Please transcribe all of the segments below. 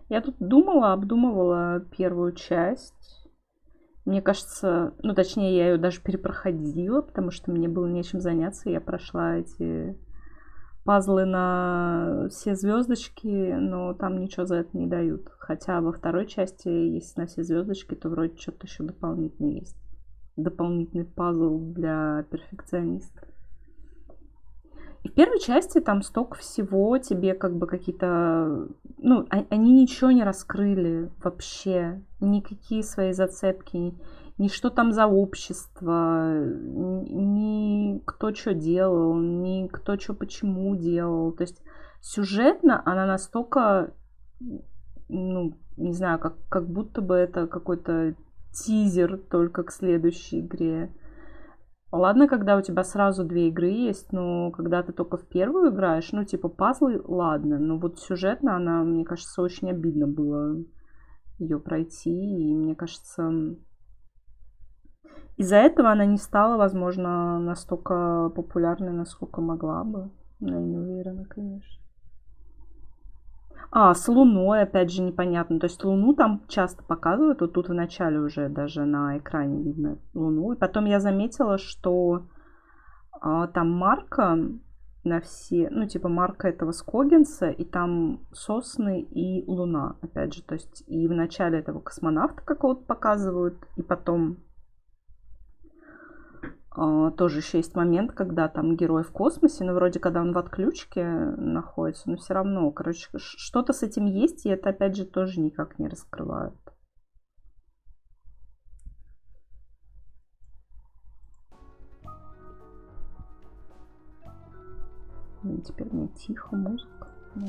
Я тут думала, обдумывала первую часть. Мне кажется, ну, точнее, я ее даже перепроходила, потому что мне было нечем заняться. Я прошла эти пазлы на все звездочки, но там ничего за это не дают. Хотя во второй части, если на все звездочки, то вроде что-то еще дополнительное есть. Дополнительный пазл для перфекциониста. И в первой части там столько всего, тебе как бы какие-то... Ну, они ничего не раскрыли вообще. Никакие свои зацепки. Ни что там за общество, ни кто что делал, ни кто что почему делал. То есть сюжетно она настолько, ну, не знаю, как будто бы это какой-то тизер только к следующей игре. Ладно, когда у тебя сразу две игры есть, но когда ты только в первую играешь, ну, типа, пазлы, ладно. Но вот сюжетно она, мне кажется, очень обидно было ее пройти. И мне кажется, из-за этого она не стала, возможно, настолько популярной, насколько могла бы. Но я не уверена, конечно. А, с Луной, опять же, непонятно. То есть Луну там часто показывают. Вот тут в начале уже даже на экране видно Луну. И потом я заметила, что там марка на все, ну, типа марка этого Скогинса, и там сосны и луна, опять же. То есть и в начале этого космонавта какого-то показывают, и потом тоже еще есть момент, когда там герой в космосе, но вроде когда он в отключке находится, но все равно, короче, что-то с этим есть, и это опять же тоже никак не раскрывают. И теперь мне тихо, музыка. Но...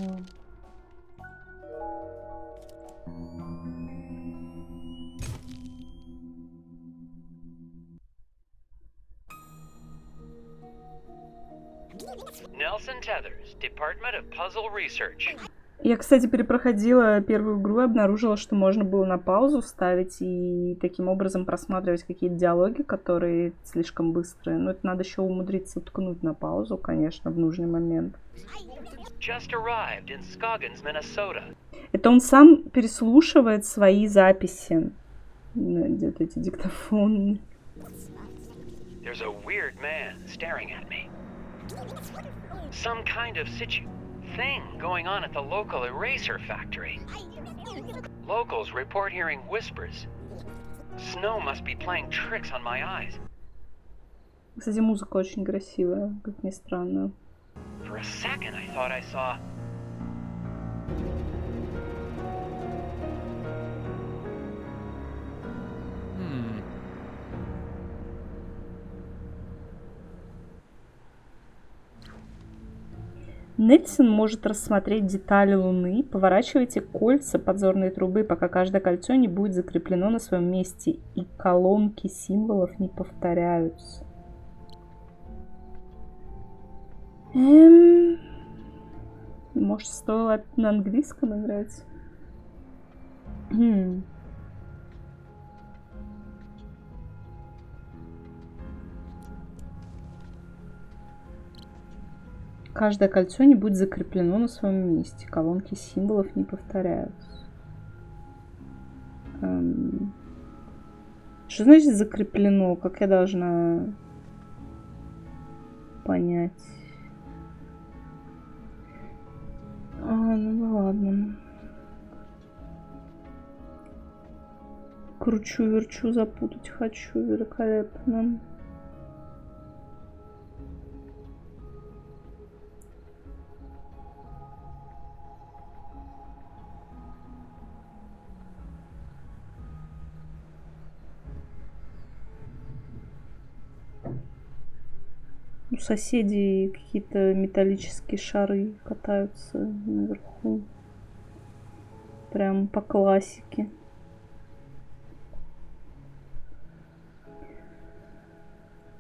Nelson Tethers, Department of Puzzle Research. Я, кстати, перепроходила первую игру и обнаружила, что можно было на паузу вставить и таким образом просматривать какие-то диалоги, которые слишком быстрые. Но это надо еще умудриться ткнуть на паузу, конечно, в нужный момент. Just arrived in Scoggins, Minnesota. Это он сам переслушивает свои записи. Где-то эти диктофоны. There's a weird man staring at me. Some kind of thing going on at the local eraser factory. Locals report hearing whispers. Snow must be playing tricks on my eyes. Кстати, музыка очень красивая, как ни странно. For a second, I thought I saw... Нельсон может рассмотреть детали Луны. Поворачивайте кольца подзорной трубы, пока каждое кольцо не будет закреплено на своем месте и колонки символов не повторяются. Может, стоило на английском играть? Каждое кольцо не будет закреплено на своем месте. Колонки символов не повторяются. Что значит закреплено? Как я должна понять? Ну ладно. Кручу-верчу, запутать хочу. Великолепно. У соседей какие-то металлические шары катаются наверху. Прям по классике.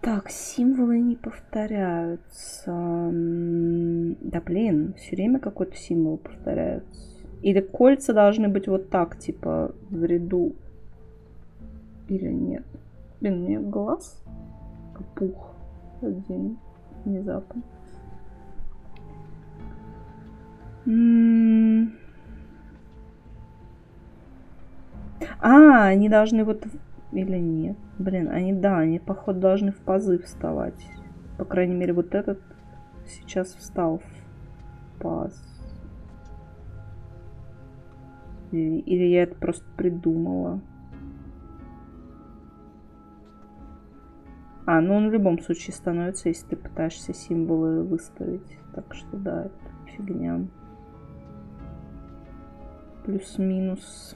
Так, символы не повторяются. Да блин, все время какой-то символ повторяется. Или кольца должны быть вот так, типа, в ряду. Или нет. Блин, у меня глаз опух один внезапно. они должны вот... Или нет? Блин, они, походу, должны в пазы вставать. По крайней мере, вот этот сейчас встал в паз. Или я это просто придумала. Ну он в любом случае становится, если ты пытаешься символы выставить. Так что да, это фигня. Плюс-минус.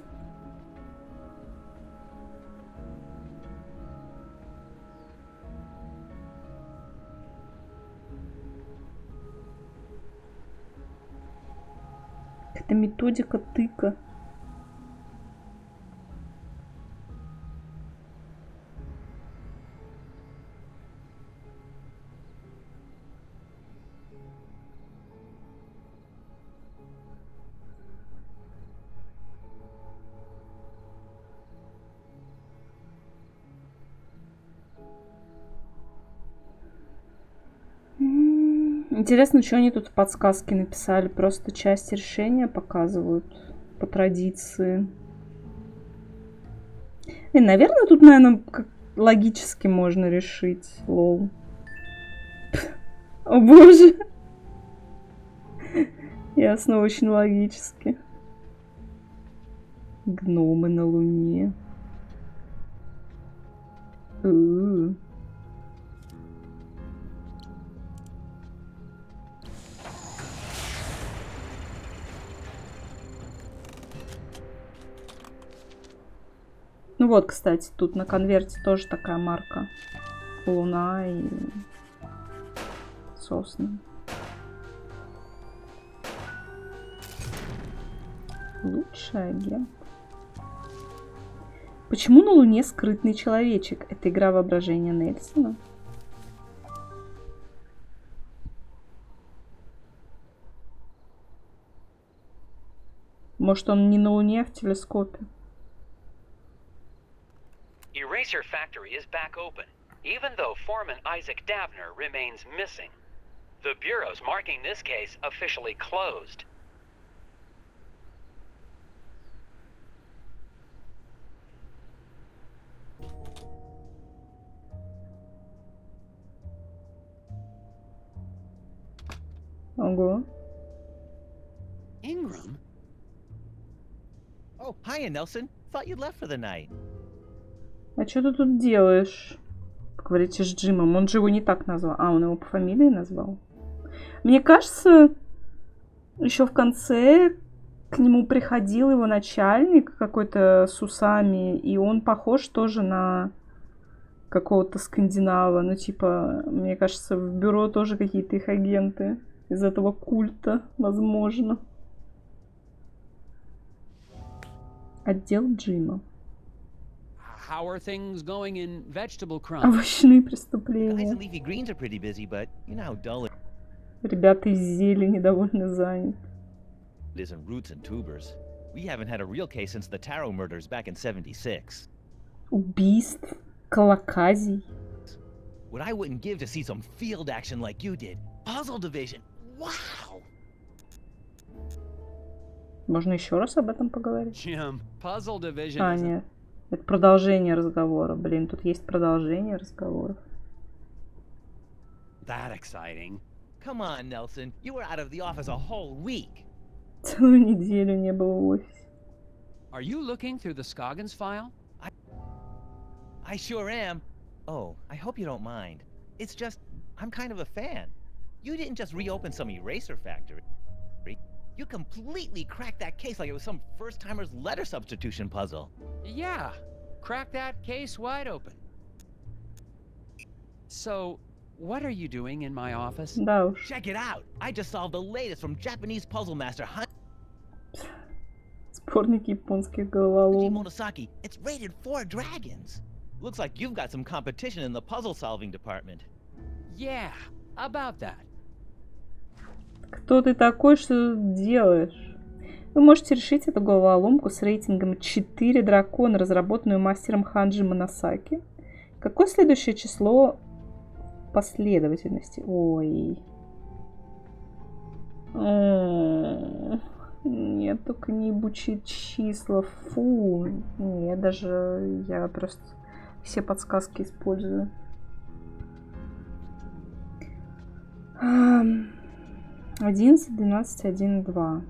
Это методика тыка. Интересно, что они тут в подсказке написали. Просто часть решения показывают по традиции. И, наверное, тут, наверное, как логически можно решить. Лол. О боже. Ясно, очень логически. Гномы на Луне. Ну вот, кстати, тут на конверте тоже такая марка. Луна и сосны. Лучший агент. Почему на Луне скрытный человечек? Это игра воображения Нельсона? Может, он не на Луне, а в телескопе? Eraser Factory is back open, even though foreman Isaac Davner remains missing. The Bureau's marking this case officially closed. Ого. Ingram? Oh, hiya, Nelson. Thought you'd left for the night. А что ты тут делаешь? Говорите с Джимом. Он же его не так назвал. Он его по фамилии назвал. Мне кажется, еще в конце к нему приходил его начальник какой-то с усами, и он похож тоже на какого-то скандинава. Ну, типа, мне кажется, в бюро тоже какие-то их агенты из этого культа, возможно. Отдел Джима. How are things going in vegetable crime? Овощные The guys преступления. in leafy greens are pretty busy, but you know how dull it Ребята из зелени довольно заняты. is in roots and tubers. We haven't had a real case since the Taro murders back in '76. Убийств, колоказий. What I wouldn't give to see some field action like you did. Puzzle division. Wow! Можно еще раз об этом поговорить? Jim, puzzle division is Нет. Это продолжение разговора. Блин, тут есть продолжение разговоров. that exciting. Come on, Nelson. You were out of the office a whole week. Целую неделю не было в офисе. Are you looking through the Scoggins file? I sure am. Oh, I hope you don't mind. It's just, I'm kind of a fan. You didn't just reopen some eraser factory. You completely cracked that case like it was some first-timer's letter substitution puzzle. Yeah, crack that case wide open. So, what are you doing in my office? Да уж. Check it out! I just solved the latest from Japanese puzzle master Сборник японских Hunji головоломок. Monosaki. It's rated 4 dragons. Looks like you've got some competition in the puzzle-solving department. Yeah, about that. Кто ты такой, что тут делаешь? Вы можете решить эту головоломку с рейтингом 4 дракона, разработанную мастером Ханджи Моносаки. Какое следующее число в последовательности? Ой. Нет, Нет, только не ебучие числа. Фу. Не, я просто все подсказки использую. 11, 12, 1, 2.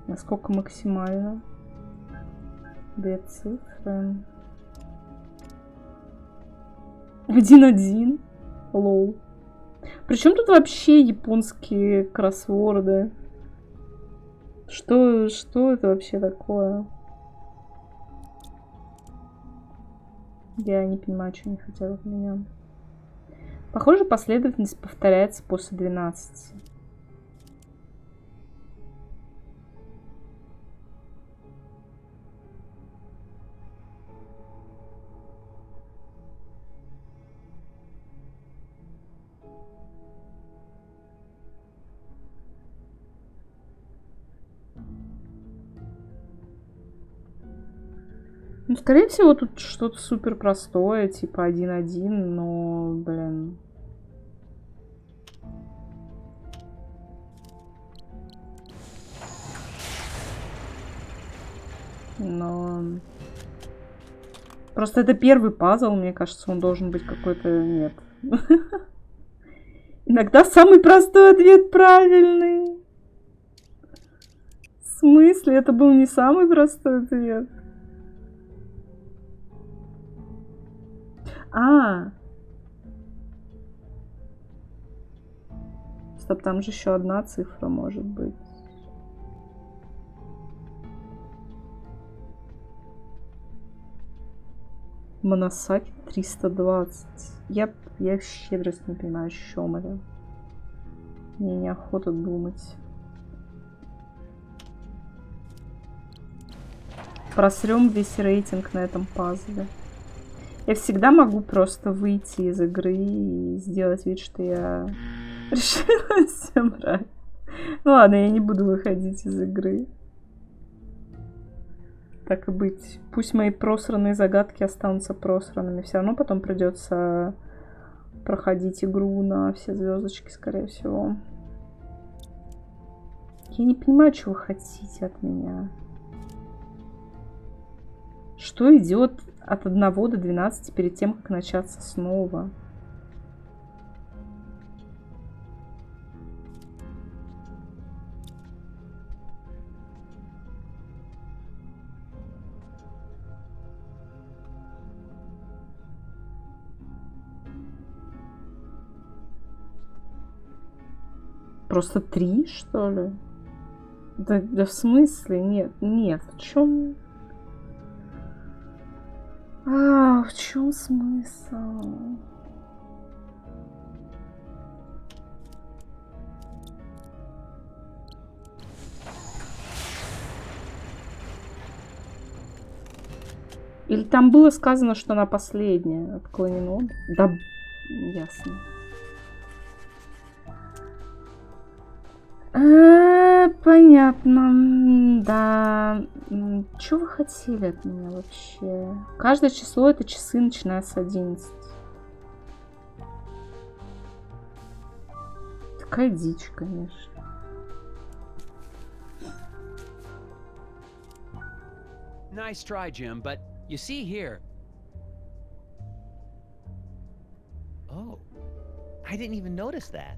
Насколько максимально? Две цифры. 1-1. Лол. Причем тут вообще японские кроссворды? Что это вообще такое? Я не понимаю, что они хотят от меня. Похоже, последовательность повторяется после 12. Ну, скорее всего, тут что-то супер простое, типа 1-1, но, блин. Но... Просто это первый пазл, мне кажется, он должен быть какой-то... Нет. Иногда самый простой ответ правильный. В смысле? Это был не самый простой ответ. Стоп, там же еще одна цифра может быть. Моносаки 320. Я вообще просто не понимаю, о чем это. Мне неохота думать. Просрем весь рейтинг на этом пазле. Я всегда могу просто выйти из игры и сделать вид, что я решила все брать. Ну ладно, я не буду выходить из игры. Так и быть. Пусть мои просранные загадки останутся просранными. Все равно потом придется проходить игру на все звездочки, скорее всего. Я не понимаю, что вы хотите от меня. Что идет от 1 до 12 перед тем, как начаться снова? Просто 3, что ли? Да в смысле? Нет. В чем... в чем смысл? Или там было сказано, что она последняя отклонено? Да, ясно. Понятно. Да. Что вы хотели от меня вообще? Каждое число — это часы, начиная с 11. Такая дичь, конечно. Nice try, Jim, but you see here. Oh, I didn't even notice that.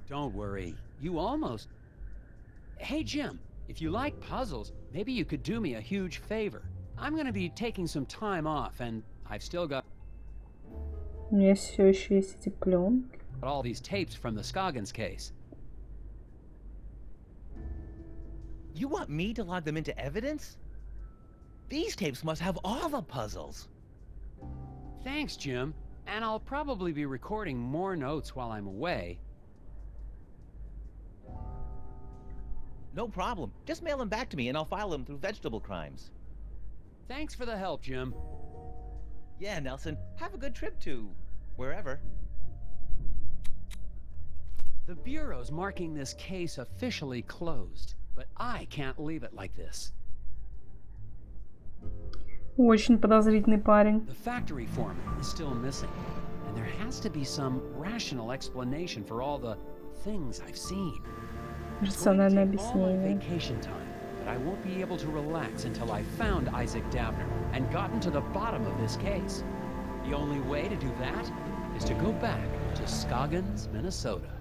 Don't worry, you almost... Hey, Jim, if you like puzzles, maybe you could do me a huge favor. I'm gonna be taking some time off, and I've still got У меня все еще есть эти пленки. all these tapes from the Scoggins case. You want me to log them into evidence? These tapes must have all the puzzles. Thanks, Jim, and I'll probably be recording more notes while I'm away. No problem. Just mail them back to me and I'll file them through Vegetable Crimes. Thanks for the help, Jim. Yeah, Nelson. Have a good trip to... wherever. The Bureau's marking this case officially closed, but I can't leave it like this. Очень подозрительный парень. The factory foreman is still missing, and there has to be some rational explanation for all the things I've seen. It's going to Рациональное take all my объяснение. vacation time, but I won't be able to relax until I found Isaac Davner and gotten to the bottom of this case. The only way to do that is to go back to Scoggins, Minnesota.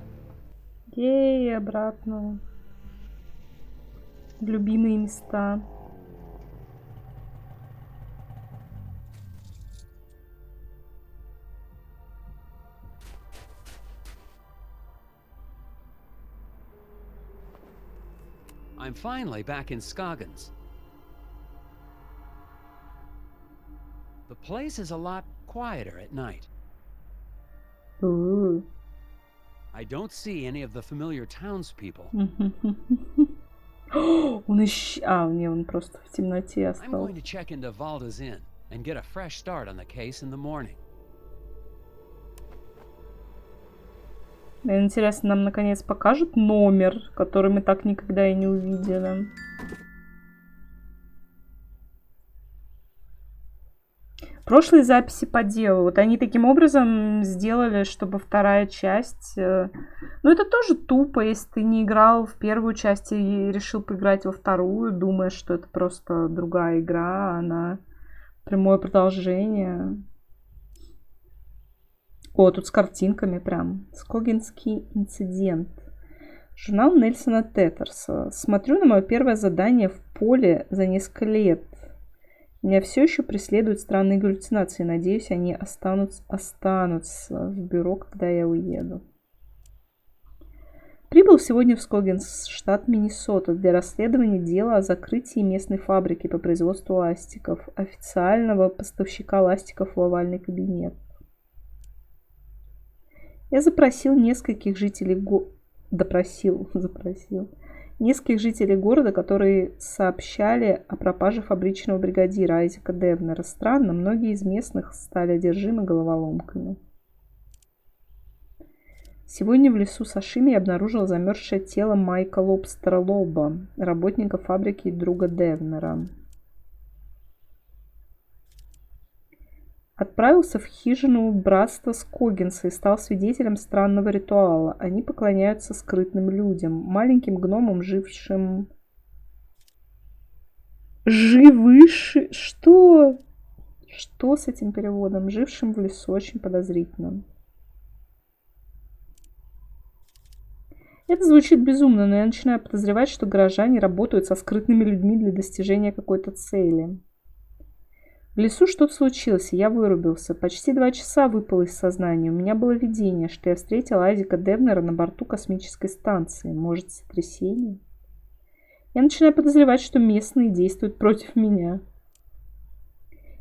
Ей, обратно. В любимые места. I'm finally back in Scoggins. The place is a lot quieter at night. У. I don't see any of the familiar townspeople. Он еще... А, не, он просто в темноте I'm остался. going to check into Valda's Inn and get a fresh start on the case in the morning. Интересно, нам наконец покажут номер, который мы так никогда и не увидели. Прошлые записи по делу. Вот они таким образом сделали, чтобы вторая часть... Ну, это тоже тупо, если ты не играл в первую часть и решил поиграть во вторую, думая, что это просто другая игра, а она прямое продолжение. О, тут с картинками прям. Скогинский инцидент. Журнал Нельсона Теттерса. Смотрю на мое первое задание в поле за несколько лет. Меня все еще преследуют странные галлюцинации. Надеюсь, они останутся в бюро, когда я уеду. Прибыл сегодня в Скогинс, штат Миннесота, для расследования дела о закрытии местной фабрики по производству ластиков, официального поставщика ластиков в овальный кабинет. Я запросил нескольких жителей нескольких жителей города, которые сообщали о пропаже фабричного бригадира Айзека Девнера. Странно, многие из местных стали одержимы головоломками. Сегодня в лесу Сашими я обнаружила замерзшее тело Майка Лобстера Лоба, работника фабрики и друга Девнера. Отправился в хижину братства Скогинса и стал свидетелем странного ритуала. Они поклоняются скрытным людям, маленьким гномам, жившим... Что? Что с этим переводом? Жившим в лесу, очень подозрительно. Это звучит безумно, но я начинаю подозревать, что горожане работают со скрытными людьми для достижения какой-то цели. В лесу что-то случилось, и я вырубился. Почти 2 часа выпал из сознания. У меня было видение, что я встретил Айзека Девнера на борту космической станции. Может, сотрясение? Я начинаю подозревать, что местные действуют против меня.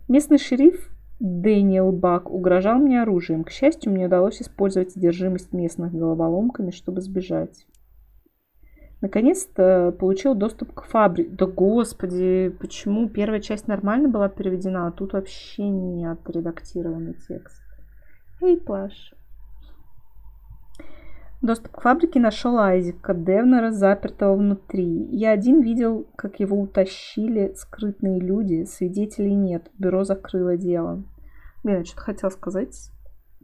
Местный шериф Дэниел Бак угрожал мне оружием. К счастью, мне удалось использовать одержимость местных головоломками, чтобы сбежать. Наконец-то получил доступ к фабрике. Да господи, почему первая часть нормально была переведена, а тут вообще не отредактированный текст. Эй, плащ. Доступ к фабрике нашел Айзека Девнера, запертого внутри. Я один видел, как его утащили скрытные люди, свидетелей нет. Бюро закрыло дело. Блин, я что-то хотела сказать.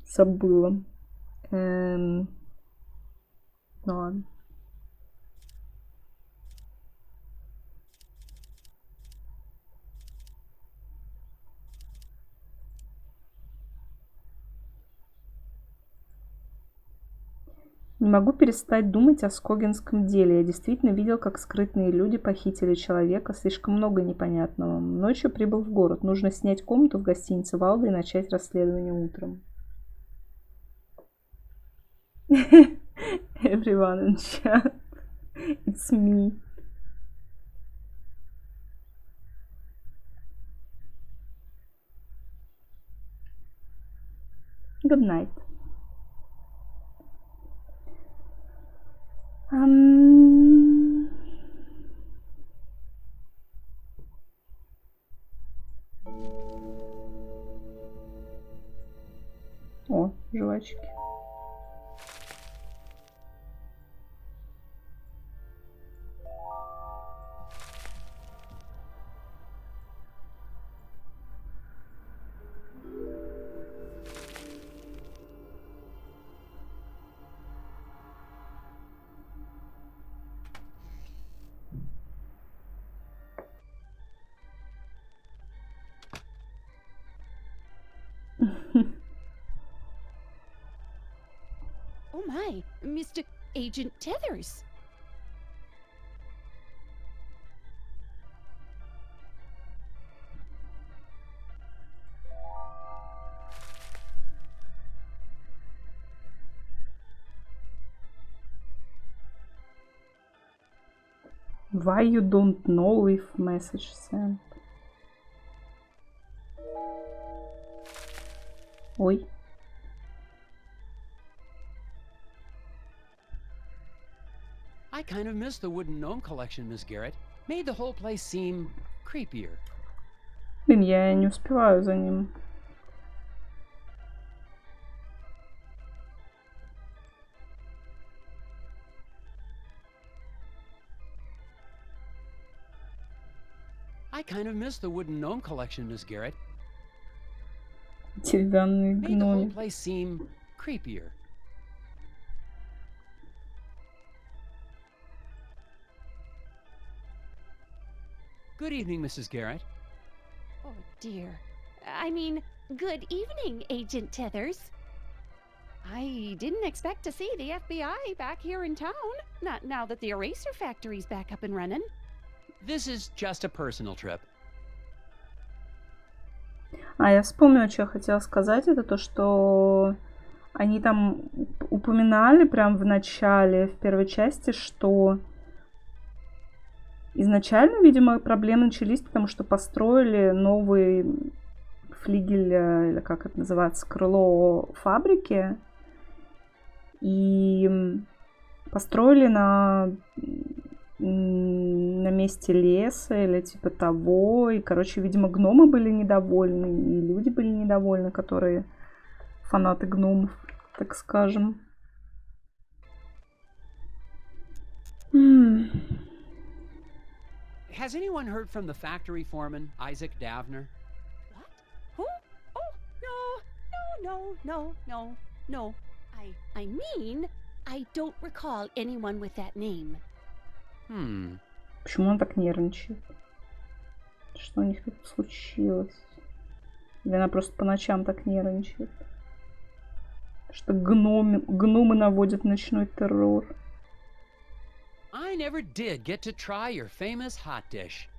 Забыла. Ну ладно. Не могу перестать думать о скогинском деле. Я действительно видел, как скрытные люди похитили человека. Слишком много непонятного. Ночью прибыл в город. Нужно снять комнату в гостинице Валда и начать расследование утром. Everyone in chat. It's me. Good night. О, жвачки. my, Mr. Agent Tethers. Why you don't know if message sent? Ой. I kind of miss the wooden gnome collection, Miss Garrett. Made the whole place seem creepier. Блин, я не успеваю за ним. I kind of miss the wooden gnome collection, Miss Garrett. Деревянный Made the whole гном. place seem creepier. Good evening, Mrs. Garrett. Oh dear. I mean, good evening, Agent Tethers. I didn't expect to see the FBI back here in town. Not now that the eraser factory's back up and running. This is just a personal trip. А, я вспомнила, что я хотела сказать. Это то, что они там упоминали прям в начале, в первой части, что изначально, видимо, проблемы начались, потому что построили новый флигель, или как это называется, крыло фабрики. И построили на месте леса или типа того. И, короче, видимо, гномы были недовольны, и люди были недовольны, которые фанаты гномов, так скажем. Has anyone heard from the factory foreman, Isaac Davner? What? Who? Oh, no. I mean, I don't recall anyone with that name. Почему он так нервничает? Что у них тут случилось? Или она просто по ночам так нервничает? Что гномы наводят ночной террор. I never did get to try your famous hot dish.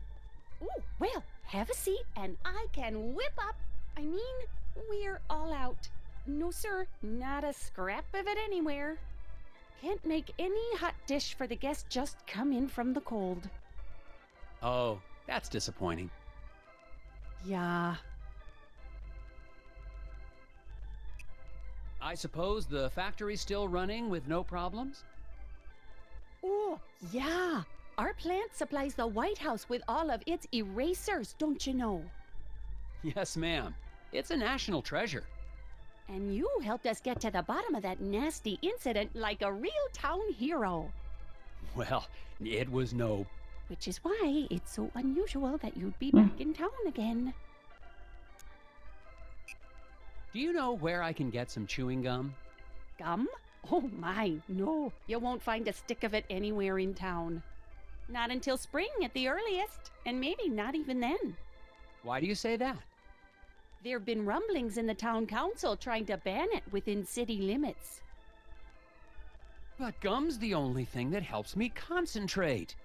Oh, well, have a seat and I can whip up. I mean, we're all out. No, sir, not a scrap of it anywhere. Can't make any hot dish for the guests just come in from the cold. Oh, that's disappointing. Yeah. I suppose the factory's still running with no problems? Oh, yeah. Our plant supplies the White House with all of its erasers, don't you know? Yes, ma'am. It's a national treasure. And you helped us get to the bottom of that nasty incident like a real town hero. Well, it was no... Which is why it's so unusual that you'd be back in town again. Do you know where I can get some chewing gum? Gum? Oh my, no. You won't find a stick of it anywhere in town. Not until spring at the earliest, and maybe not even then. Why do you say that? There have been rumblings in the town council trying to ban it within city limits. But gum's the only thing that helps me concentrate.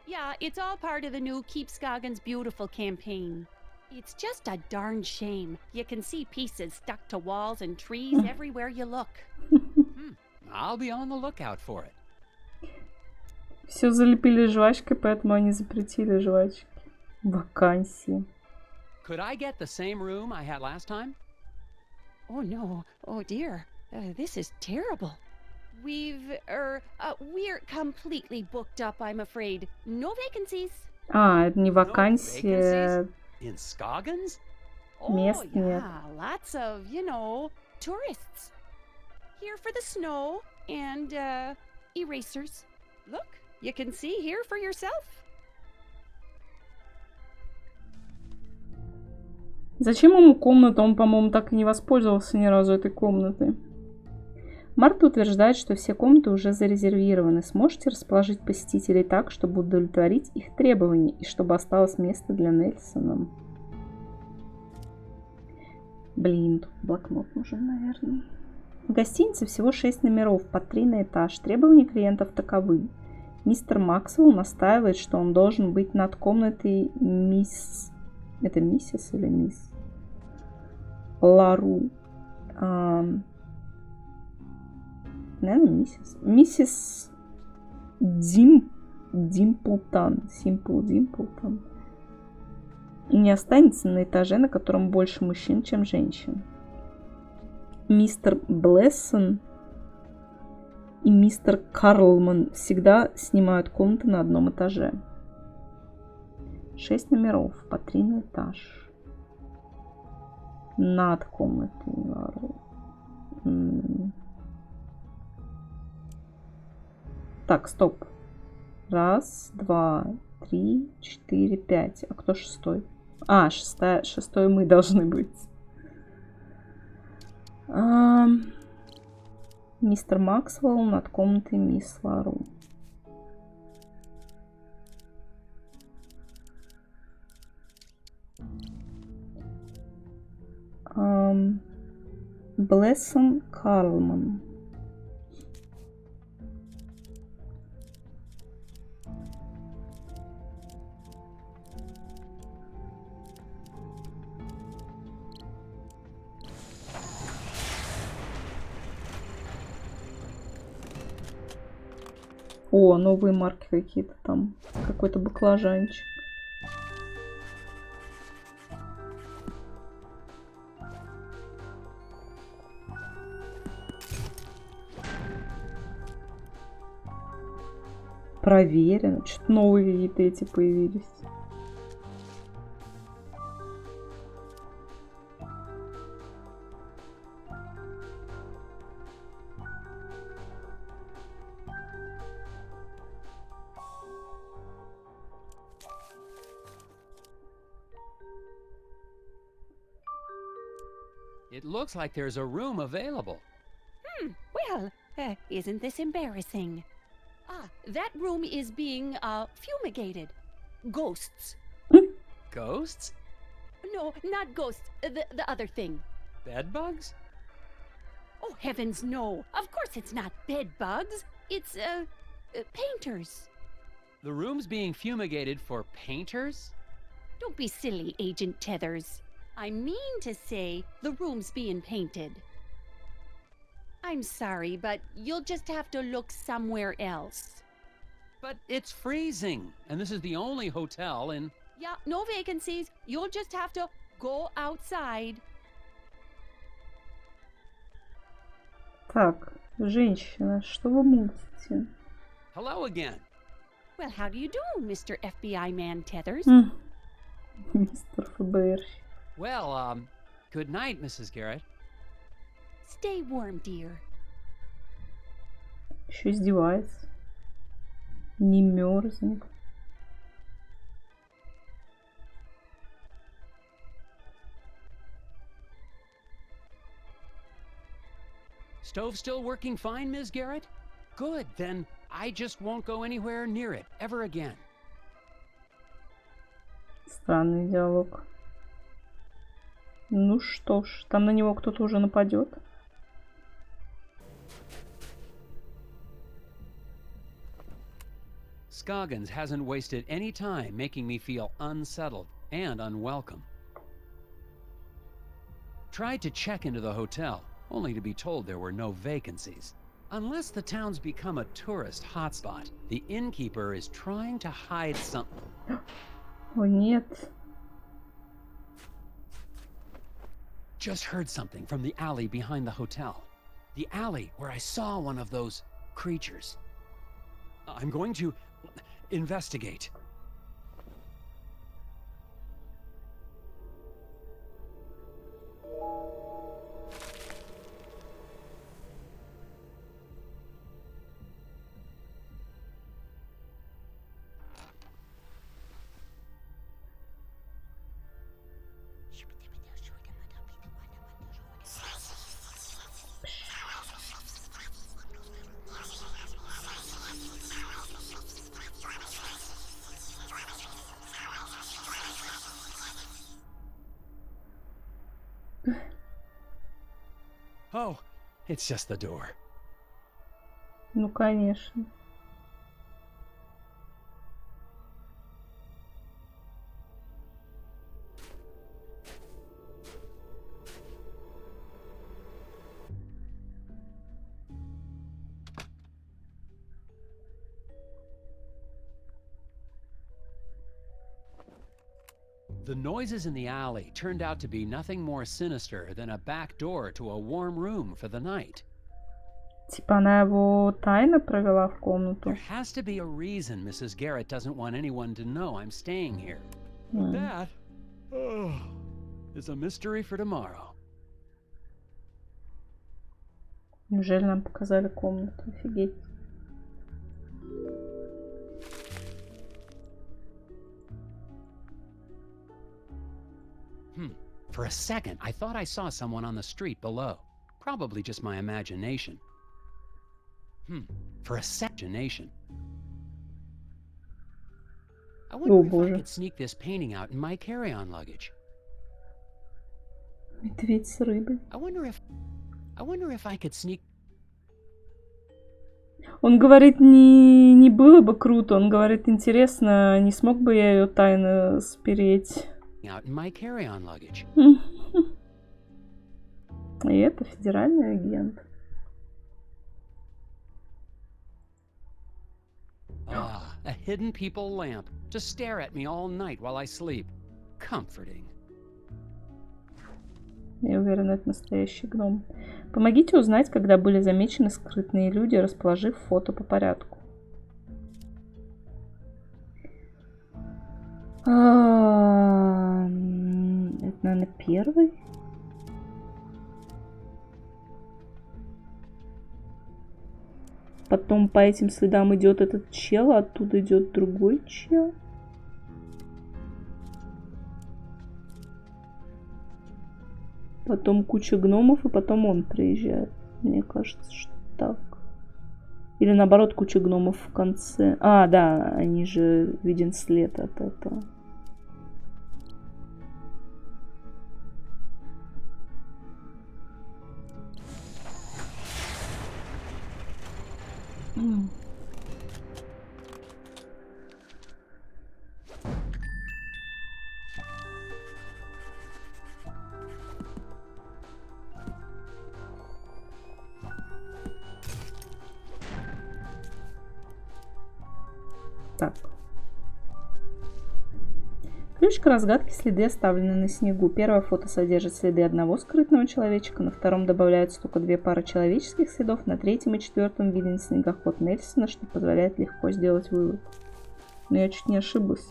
Yeah, it's all part of the new Keep Scoggins Beautiful campaign. It's just a darn shame. You can see pieces stuck to walls and trees everywhere you look. I'll be on the lookout for it. Все залепили жвачкой, поэтому они запретили жвачки. Вакансии. Could I get the same room I had last time? Oh no. Oh dear. This is terrible. We're completely booked up, I'm afraid. No vacancies. А, это не вакансия. In Scoggins? Мест нет. Yeah, lots of, tourists. Here for the snow and, erasers. Look, you can see here for yourself. Зачем ему комната? Он, по-моему, так и не воспользовался ни разу этой комнатой. Марта утверждает, что все комнаты уже зарезервированы. Сможете расположить посетителей так, чтобы удовлетворить их требования и чтобы осталось место для Нельсона? Блин, тут блокнот нужен, наверное. В гостинице всего 6 номеров по 3 на этаж. Требования клиентов таковы. Мистер Максвелл настаивает, что он должен быть над комнатой мисс... Это миссис или мисс? Лару. Наверное, миссис. Миссис Димплтон. Симпл Димплтон. Не останется на этаже, на котором больше мужчин, чем женщин. Мистер Блессон и мистер Карлман всегда снимают комнаты на одном этаже. 6 номеров по 3 на этаж. Над комнатой Лару. Так, стоп. 1, 2, 3, 4, 5. А кто 6? А, 6 мы должны быть. Мистер Максвелл над комнатой мисс Лару. Блессон Карлман. О, новые марки какие-то там. Какой-то баклажанчик. Проверено. Что-то новые какие-то эти появились. It looks like there's a room available. Well, isn't this embarrassing? Ah, that room is being, fumigated. Ghosts. Ghosts? No, not ghosts. The other thing. Bedbugs? Oh, heavens, no. Of course it's not bed bugs. It's, painters. The room's being fumigated for painters? Don't be silly, Agent Tethers. I mean to say the room's being painted. I'm sorry, but you'll just have to look somewhere else. But it's freezing, and this is the only hotel in... Yeah, no vacancies. You'll just have to go outside. Так, женщина, что вы мутите? Hello again. Well, how do you do, Mr. FBI Man Tethers? Мистер ФБР. Well, good night, Mrs. Garrett. Stay warm, dear. Еще издевается. Не мерзнет. Stove still working fine, Ms. Garrett? Good, then I just won't go anywhere near it ever again. Странный диалог. Ну что ж, там на него кто-то уже нападет. Scoggins hasn't wasted any time making me feel unsettled and unwelcome. Tried to check into the hotel, only to be told there were no vacancies. Unless the town's become a tourist hotspot, the innkeeper is trying to hide something. О, нет. Just heard something from the alley behind the hotel. The alley where I saw one of those creatures. I'm going to investigate. Oh, It's just the door. Ну, конечно. The noises in the alley turned out to be nothing more sinister than a back door to a warm room for the night. Типа она его тайно провела в комнату. There has to be a reason Mrs. Garrett doesn't want anyone to know I'm staying here. But that is a mystery for tomorrow. Неужели нам показали комнату? Офигеть. For a second, I thought I saw someone on the street below. Probably just my imagination. For a second. I wonder if I could sneak this painting out in my carry-on luggage. Медведь с рыбой. I wonder if I could sneak... Он говорит, не было бы круто. Он говорит, интересно, не смог бы я ее тайно спереть. out in my carry-on luggage. И это федеральный агент. A hidden people lamp to stare at me all night while I sleep. Comforting. Я уверена, это настоящий гном. Помогите узнать, когда были замечены скрытные люди, расположив фото по порядку. Это, наверное, первый. Потом по этим следам идет этот чел, а оттуда идет другой чел. Потом куча гномов, и потом он приезжает. Мне кажется, что так. Или наоборот, куча гномов в конце. А, да, они же виден след от этого. Так. Ключ к разгадке: следы, оставленные на снегу. Первое фото содержит следы одного скрытного человечка, на втором добавляются только 2 пары человеческих следов, на третьем и четвертом виден снегоход Нельсона, что позволяет легко сделать вывод. Но я чуть не ошиблась.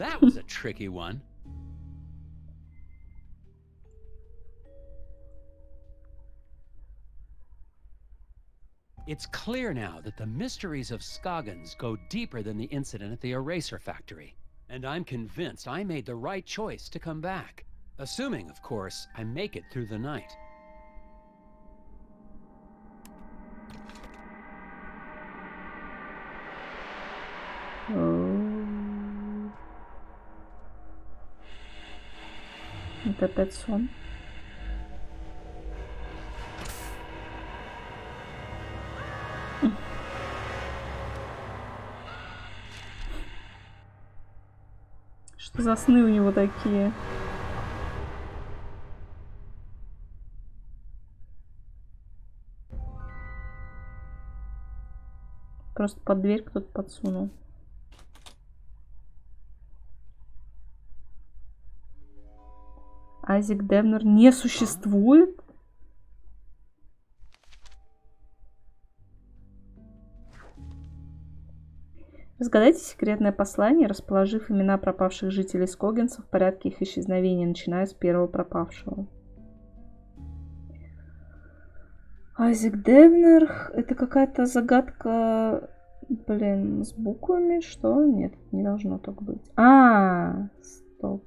It's clear now that the mysteries of Scoggins go deeper than the incident at the eraser factory. And I'm convinced I made the right choice to come back. Assuming, of course, I make it through the night. Это опять сон. Что за сны у него такие? Просто под дверь кто-то подсунул. Айзек Девнер не существует? Разгадайте секретное послание, расположив имена пропавших жителей Скогинса в порядке их исчезновения, начиная с первого пропавшего. Айзек Девнер. Это какая-то загадка, блин, с буквами, что? Нет, не должно так быть. Стоп.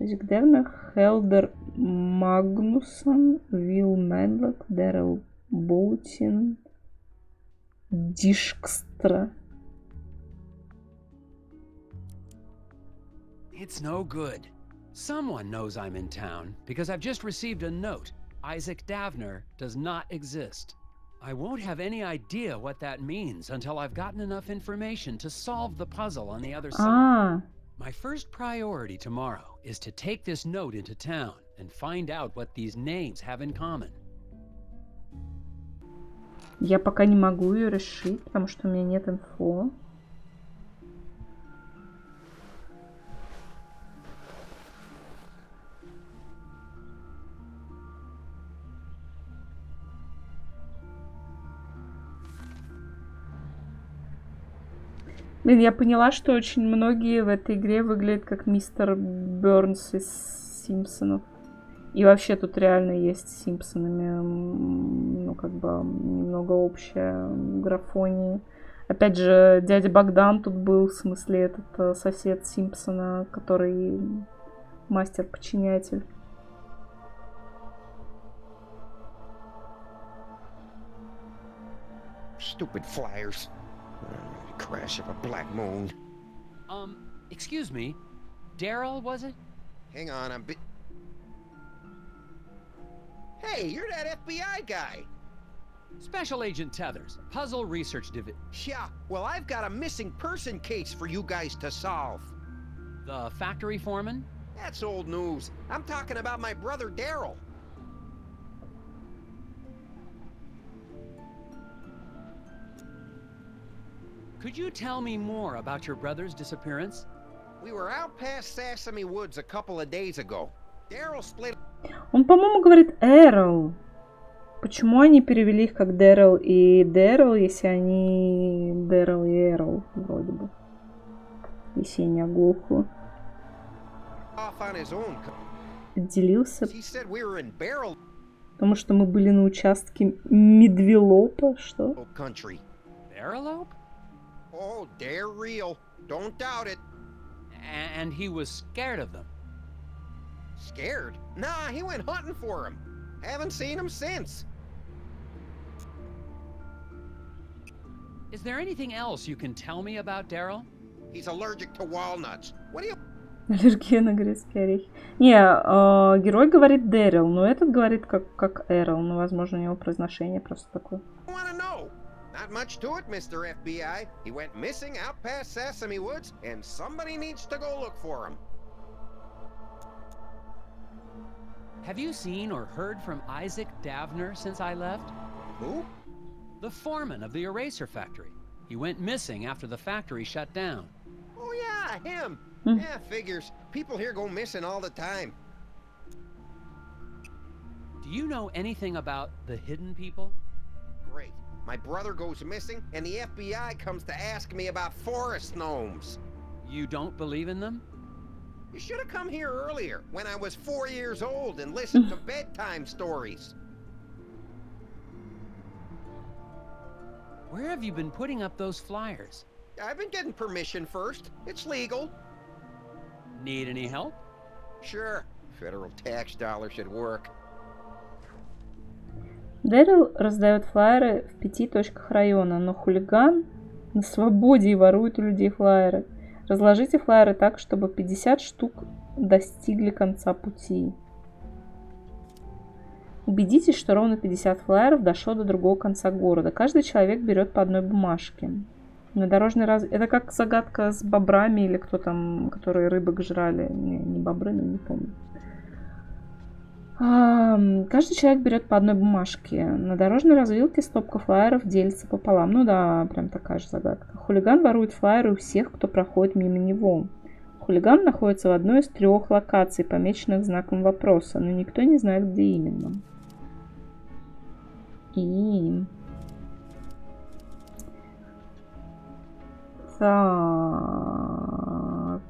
Айзек Девнер, Хелдер Магнусон, Вилл Медлок, Дэрил Боутин, Дишкстра. It's no good. Someone knows I'm in town because I've just received a note. Isaac Davner does not exist. I won't have any idea what that means until I've gotten enough information to solve the puzzle on the other side. А, My first priority tomorrow is to take this note into town and find out what these names have in common. я пока не могу ее решить, потому что у меня нет инфо. Блин, я поняла, что очень многие в этой игре выглядят как мистер Бёрнс из Симпсонов. И вообще тут реально есть с Симпсонами, ну, как бы, немного общая графония. Опять же, дядя Богдан тут был, в смысле, этот сосед Симпсона, который мастер-подчинятель. Stupid flyers. Crash of a black moon. Excuse me. Daryl, was it? Hang on, Hey, you're that FBI guy. Special Agent Tethers, Puzzle Research Division. Yeah, well, I've got a missing person case for you guys to solve. The factory foreman? That's old news. I'm talking about my brother Daryl. Could you tell me more about your brother's disappearance? We were out past Sesame Woods a couple of days ago. Daryl split... Он, по-моему, говорит Эрл. Почему они перевели их как Дэрил и Дэрил, если они Дэрил и Эрл, вроде бы. Если я не оглохла. off on his own. Отделился, He said we were in Barrel потому что мы были на участке Медвелопа, что? country. Barrelope? Oh, they're real. Don't doubt it. And he was scared of them. Scared? Nah, he went hunting for him. Haven't seen him since. Is there anything else you can tell me about Daryl? He's allergic to walnuts. What do you Аллергия на грецкие орехи. Не, герой говорит Дэрил, но этот говорит как Эрл. Ну, возможно, у него произношение просто такое. want to know? Not much to it, Mr. FBI. He went missing out past Sesame Woods, and somebody needs to go look for him. Have you seen or heard from Isaac Davner since I left? Who? The foreman of the eraser factory. He went missing after the factory shut down. Oh, yeah, him. Hmm. Yeah, figures. People here go missing all the time. Do you know anything about the hidden people? Great. My brother goes missing, and the FBI comes to ask me about forest gnomes. You don't believe in them? You should have come here earlier, when I was 4 years old, and listened to bedtime stories. Where have you been putting up those flyers? I've been getting permission first. It's legal. Need any help? Sure. Federal tax dollars should work. Дэрил раздает флаеры в 5 точках района, но хулиган на свободе и ворует у людей флаеры. Разложите флаеры так, чтобы 50 штук достигли конца пути. Убедитесь, что ровно 50 флаеров дошло до другого конца города. Каждый человек берет по одной бумажке. На дорожный Это как загадка с бобрами или кто там, которые рыбок жрали. Не бобры, но не помню. Каждый человек берет по одной бумажке. На дорожной развилке стопка флаеров делится пополам. Ну да, прям такая же загадка. Хулиган ворует флаеры у всех, кто проходит мимо него. Хулиган находится в одной из 3 локаций, помеченных знаком вопроса, но никто не знает, где именно. Так.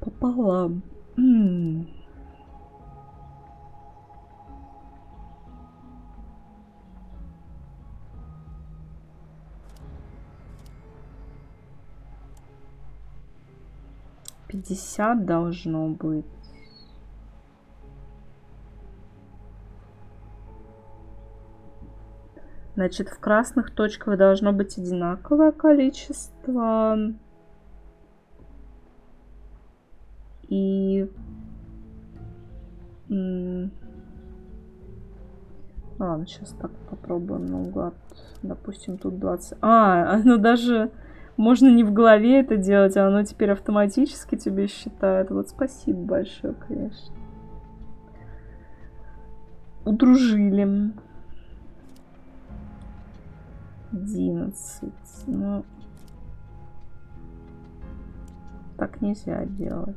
Пополам. $50 должно быть. Значит, в красных точках должно быть одинаковое количество. И... Ладно, сейчас так попробуем наугад. Допустим, тут 20. Оно даже... Можно не в голове это делать, а оно теперь автоматически тебе считает. Вот спасибо большое, конечно. Удружили. 11. Ну... Так нельзя делать.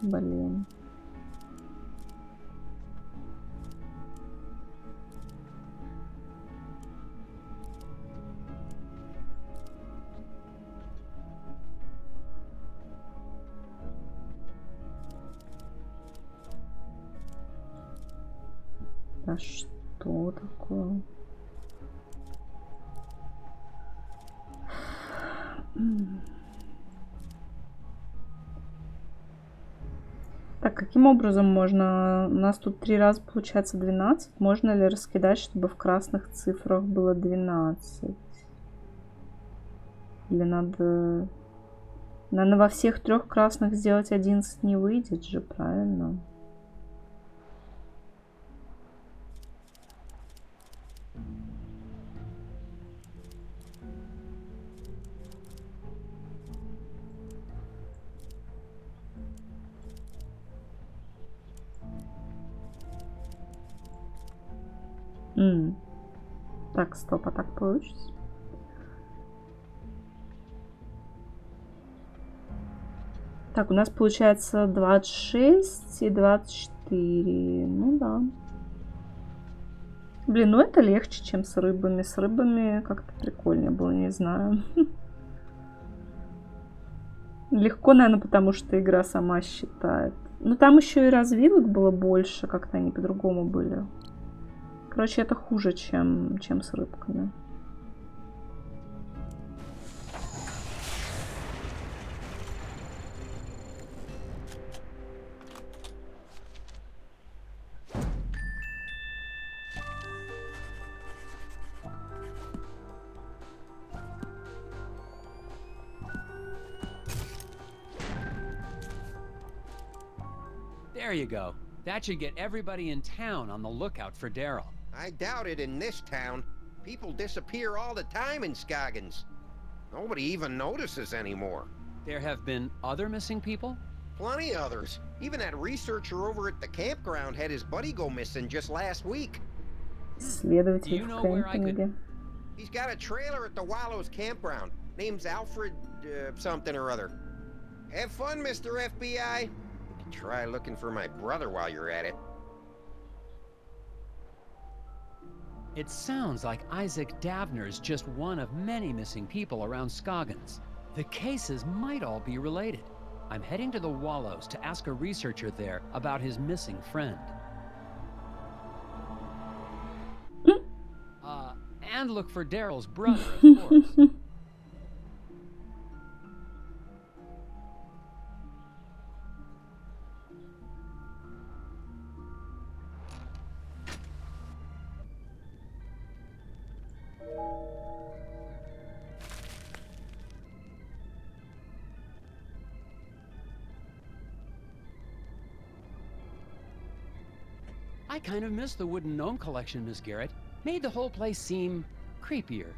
Блин. А что такое? Так, каким образом можно... У нас тут 3 раза получается 12. Можно ли раскидать, чтобы в красных цифрах было 12? Или надо... Наверное, во всех 3 красных сделать 11 не выйдет же, правильно? Так, стоп, а так получится? Так, у нас получается 26 и 24. Ну да. Блин, ну это легче, чем с рыбами. С рыбами как-то прикольнее было, не знаю. Легко, наверное, потому что игра сама считает. Ну там еще и развилок было больше, как-то они по-другому были. Короче, это хуже, чем с рыбками. There you go. That should get everybody in town on the lookout for Daryl. I doubt it in this town. People disappear all the time in Scoggins. Nobody even notices anymore. There have been other missing people? Plenty others. Even that researcher over at the campground had his buddy go missing just last week. Следователь в кемпинге. He's got a trailer at the Wallows campground. Name's Alfred something or other. Have fun, Mr. FBI. You can try looking for my brother while you're at it. It sounds like Isaac Davner's just one of many missing people around Scoggins. The cases might all be related. I'm heading to the Wallows to ask a researcher there about his missing friend. And look for Daryl's brother, of course. I kind of miss the wooden gnome collection, Miss Garrett. Made the whole place seem creepier.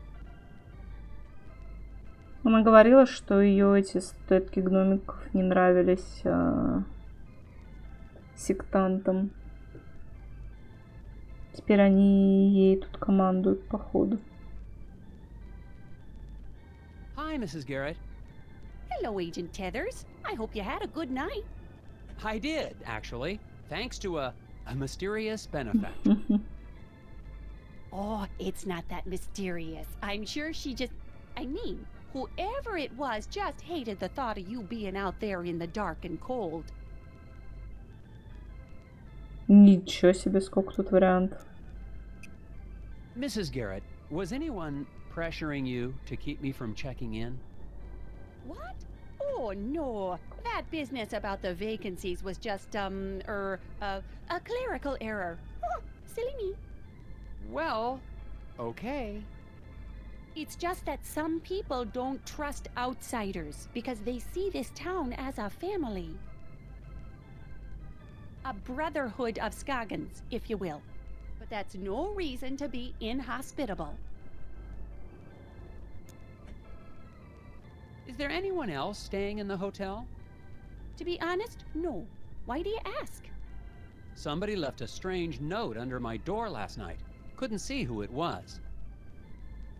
Она говорила, что ее эти статуэтки гномиков не нравились сектантам. Теперь они ей тут командуют, походу. Hi, Mrs. Garrett. Hello, Agent Tethers. I hope you had a good night. I did, actually. Thanks to a mysterious benefactor. Oh, it's not that mysterious. I'm sure she just... I mean, whoever it was just hated the thought of you being out there in the dark and cold. Ничего себе, сколько тут вариантов. Mrs. Garrett, was anyone pressuring you to keep me from checking in? What? Oh, no. That business about the vacancies was just, a clerical error. Oh, silly me. Well, okay. It's just that some people don't trust outsiders because they see this town as a family. A brotherhood of Scoggins, if you will. But that's no reason to be inhospitable. Is there anyone else staying in the hotel? To be honest, no. Why do you ask? Somebody left a strange note under my door last night. Couldn't see who it was.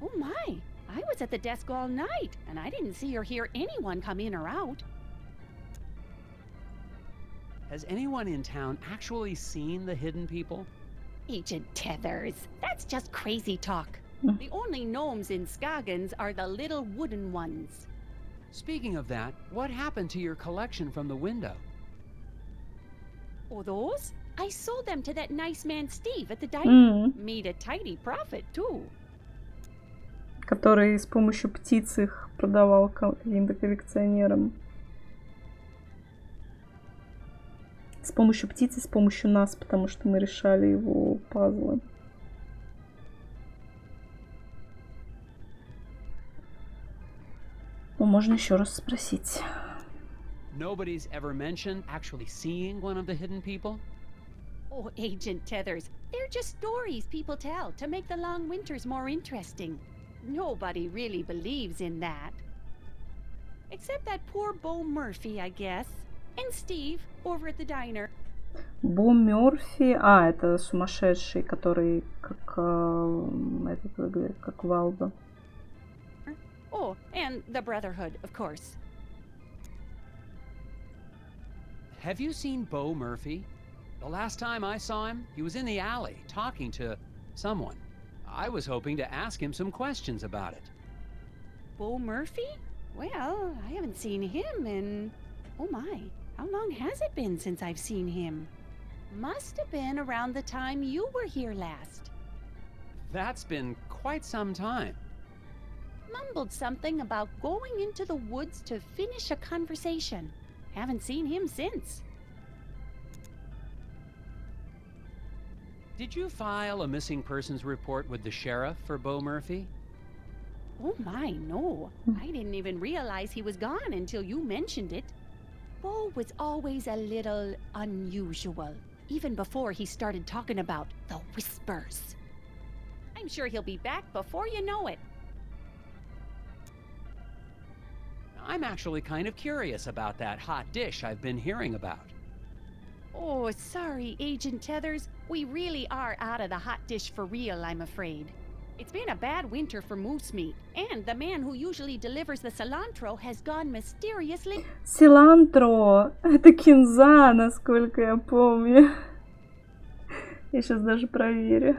Oh my, I was at the desk all night, and I didn't see or hear anyone come in or out. Has anyone in town actually seen the hidden people? Agent Tethers, that's just crazy talk. Mm. The only gnomes in Scoggins are the little wooden ones. Speaking of that, what happened to your collection from the window? Oh, those? I sold them to that nice man Steve at the diner. М, Made a tidy profit, too. Который с помощью птиц их продавал каким-то коллекционерам. С помощью птицы, с помощью нас, потому что мы решали его пазлы. Ну, можно еще раз спросить. Nobody's ever mentioned actually seeing one of the hidden people? Oh, Agent Tethers, they're just stories people tell to make the long winters more interesting. Nobody really believes in that. Except that poor Bo Murphy, I guess. And Steve, over at the diner. Бо Мёрфи... А, это сумасшедший, который как... как Валда. Oh, and the Brotherhood, of course. Have you seen Bo Murphy? The last time I saw him, he was in the alley talking to someone. I was hoping to ask him some questions about it. Bo Murphy? Well, I haven't seen him in... Oh my, how long has it been since I've seen him? Must have been around the time you were here last. That's been quite some time. Mumbled something about going into the woods to finish a conversation. Haven't seen him since. Did you file a missing persons report with the sheriff for Bo Murphy? Oh my, no. I didn't even realize he was gone until you mentioned it. Bo was always a little unusual, even before he started talking about the whispers. I'm sure he'll be back before you know it. I'm actually kind of curious about that hot dish I've been hearing about. Oh, sorry, Agent Tethers. We really are out of the hot dish for real, I'm afraid. It's been a bad winter for moose meat, and the man who usually delivers the cilantro has gone mysteriously... Силантро! Это кинза, насколько я помню. Я сейчас даже проверю.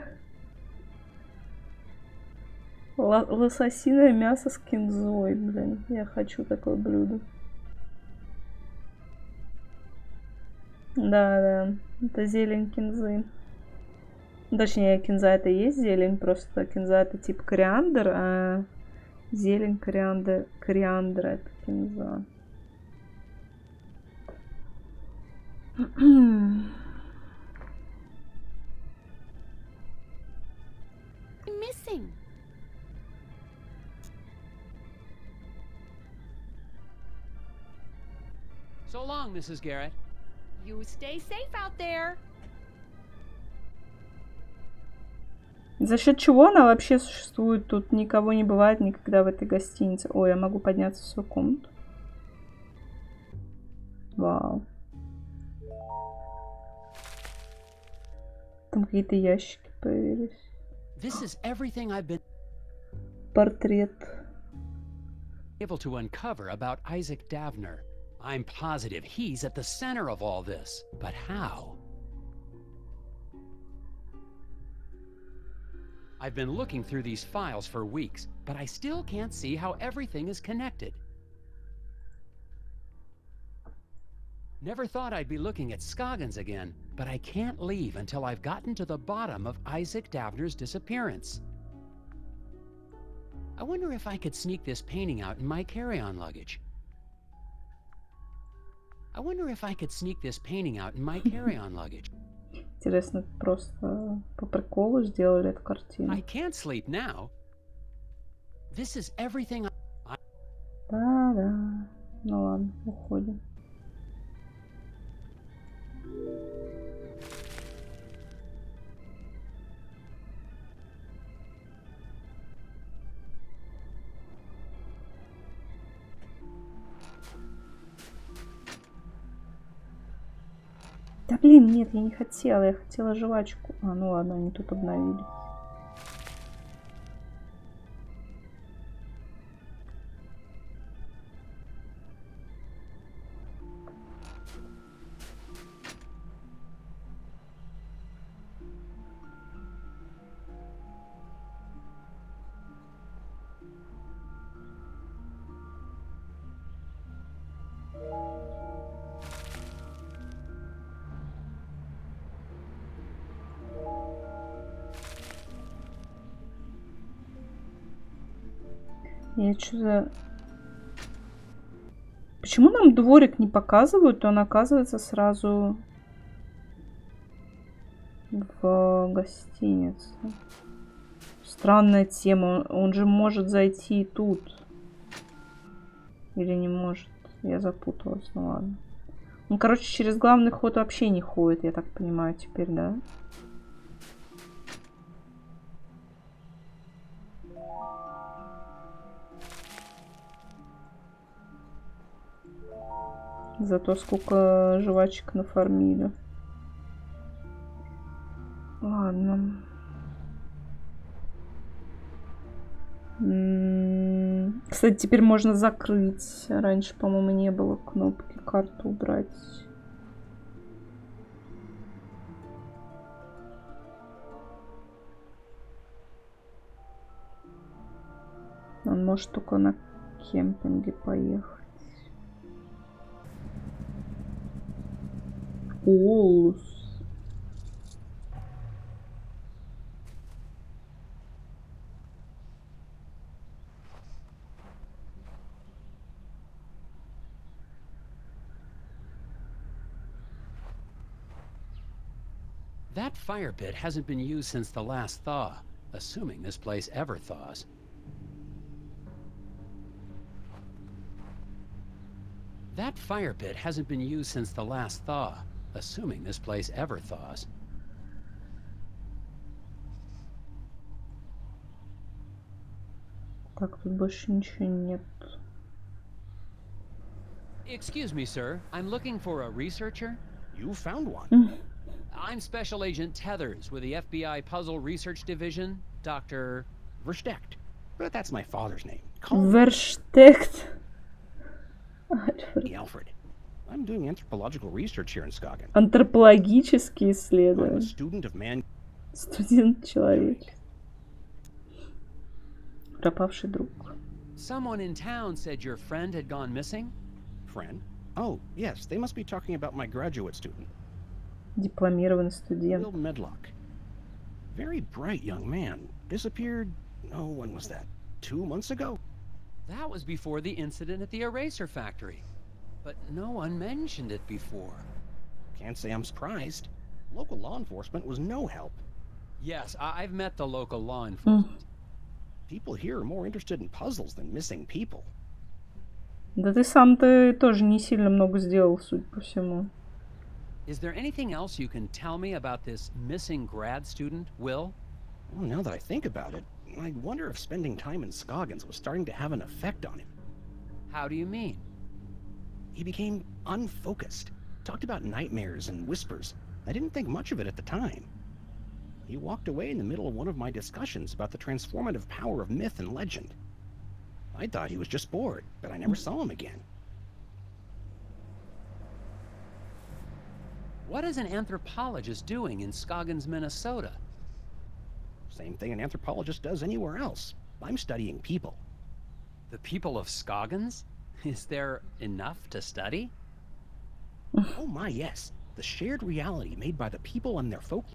Лососиное мясо с кинзой, блин. Я хочу такое блюдо. Да, это зелень кинзы. Точнее, кинза это и есть зелень, просто кинза это типа кориандр, а зелень кориандра это кинза. missing. So long, Mrs. Garrett. You stay safe out there. За счет чего она вообще существует? Тут никого не бывает никогда в этой гостинице. Ой, я могу подняться в свою комнату. Вау. Там какие-то ящики появились. This is everything I've been Портрет. able to uncover about Isaac Davner. I'm positive he's at the center of all this. But how? I've been looking through these files for weeks, but I still can't see how everything is connected. Never thought I'd be looking at Scoggins again, but I can't leave until I've gotten to the bottom of Isaac Davner's disappearance. I wonder if I could sneak this painting out in my carry-on luggage. Интересно, это просто по приколу сделали эту картину. I can't sleep now. This is everything Да. Ну ладно, уходим. Да блин, нет, я не хотела. Я хотела жвачку. А, ну ладно, они тут обновили. Я что-то... Почему нам дворик не показывают, он оказывается сразу в гостинице? Странная тема. Он же может зайти и тут. Или не может? Я запуталась, ну ладно. Он, короче, через главный ход вообще не ходит, я так понимаю, теперь, да? Зато сколько жвачек нафармили. Ладно. Кстати, теперь можно закрыть. Раньше, по-моему, не было кнопки карту убрать. Он может только на кемпинге поехать. Олус. That fire pit hasn't been used since the last thaw, assuming this place ever thaws. That fire pit hasn't been used since the last thaw, assuming this place ever thaws. Так, тут больше ничего нет. Excuse me, sir. I'm looking for a researcher. You found one. I'm Special Agent Tethers with the FBI Puzzle Research Division, Dr. Versteckt. But that's my father's name. Call me Верштект. Alfred. I'm doing anthropological research here in Skagen. Антропологические I'm a исследования. student of man. Студент-человек. Пропавший друг. Someone in town said your friend had gone missing? Friend? Oh, yes, they must be talking about my graduate student, Дипломированный студент. Will Medlock. Very bright young man. Disappeared, oh, when was that? 2 months ago? That was before the incident at the eraser factory. But no one mentioned it before. Can't say I'm surprised. Local law enforcement was no help. Yes, I've met the local law enforcement. People here are more interested in puzzles than missing people. Да ты сам-то тоже не сильно много сделал, судя по всему. Is there anything else you can tell me about this missing grad student, Will? Well, now that I think about it, I wonder if spending time in Scoggins was starting to have an effect on him. How do you mean? He became unfocused, talked about nightmares and whispers. I didn't think much of it at the time. He walked away in the middle of one of my discussions about the transformative power of myth and legend. I thought he was just bored, but I never saw him again. What is an anthropologist doing in Scoggins, Minnesota? Same thing an anthropologist does anywhere else. I'm studying people. The people of Scoggins? Is there enough to study? Oh my, yes. The shared reality made by the people and their folk.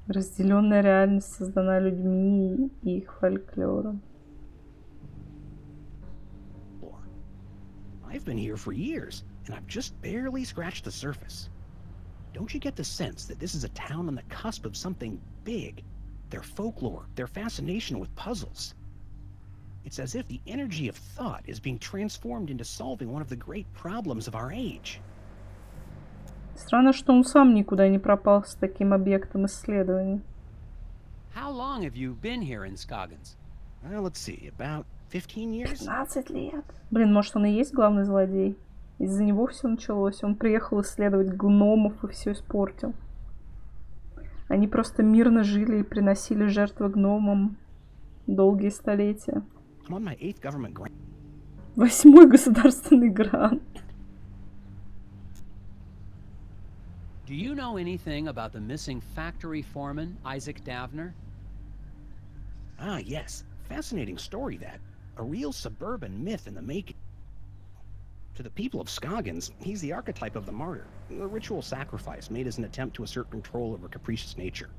Разделенная реальность создана людьми и их фольклором. I've been here for years, and I've just barely scratched the surface. Don't you get the sense that this is a town on the cusp of something big? Their folklore, their fascination with puzzles. It's as if the energy of thought is being transformed into solving one of the great problems of our age. Странно, что он сам никуда не пропал с таким объектом исследований. How long have you been here in Scoggins? Well, let's see, about 15 years? 15 лет. Блин, может, он и есть главный злодей? Из-за него все началось. Он приехал исследовать гномов и все испортил. Они просто мирно жили и приносили жертвы гномам долгие столетия. I'm on my 8th government grant. 8-й государственный грант. Do you know anything about the missing factory foreman, Isaac Davner? Ah, yes. Fascinating story, that. A real suburban myth in the making. To the people of Scoggins, he's the archetype of the martyr, a ritual sacrifice made as an attempt to assert control over capricious nature.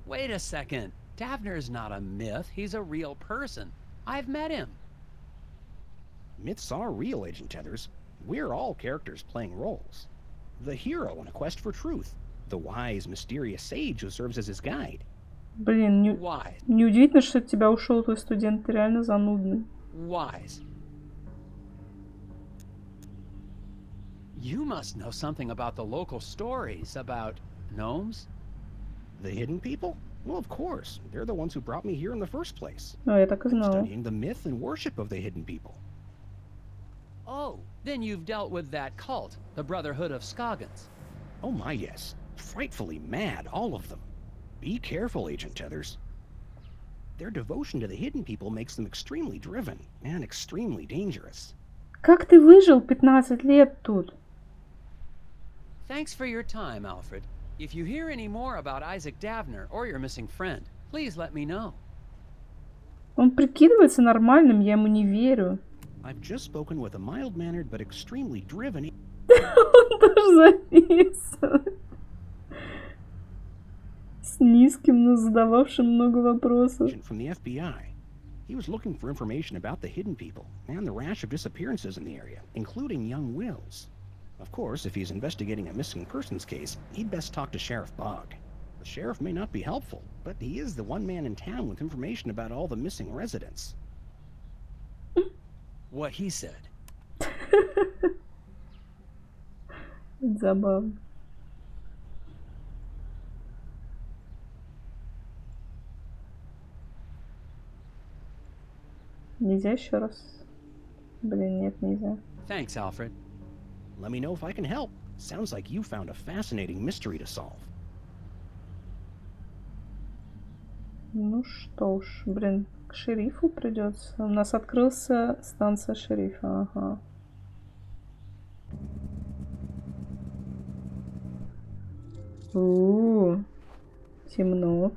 Wait a second. Davner's not a myth. He's a real person. I've met him. Myths are real, Agent Tethers. We're all characters playing roles. The hero on a quest for truth. The wise, mysterious sage who serves as his guide. Блин, Wise. неудивительно, что от тебя ушел твой студент. Ты реально занудный. Wise. You must know something about the local stories about gnomes? The hidden people? Well, of course. They're the ones who brought me here in the first place. Ну, я так и знала. Studying the myth and worship of the hidden people. Oh, then you've dealt with that cult, the Brotherhood of Scoggins. Oh my, yes. Frightfully mad, all of them. Be careful, Agent Tethers. Their devotion to the hidden people makes them extremely driven and extremely dangerous. Как ты выжил 15 лет тут? Thanks for your time, Alfred. If you hear any more about Isaac Davner or your missing friend, please let me know. Он прикидывается нормальным, я ему не верю. I've just spoken with a mild-mannered but extremely driven Он даже записывает. С низким, но задававшим много вопросов. agent from the FBI. He was looking for information about the hidden people and the rash of disappearances in the area, including young Wills. Of course, if he's investigating a missing persons case, he'd best talk to Sheriff Bogg. The sheriff may not be helpful, but he is the one man in town with information about all the missing residents. What he said. Забавно. Нельзя еще раз? Блин, нет, нельзя. Thanks, Alfred. Let me know if I can help. Sounds like you found a fascinating mystery to solve. Ну что уж, блин, к шерифу придется. У нас открылся станция шерифа, ага. Темно.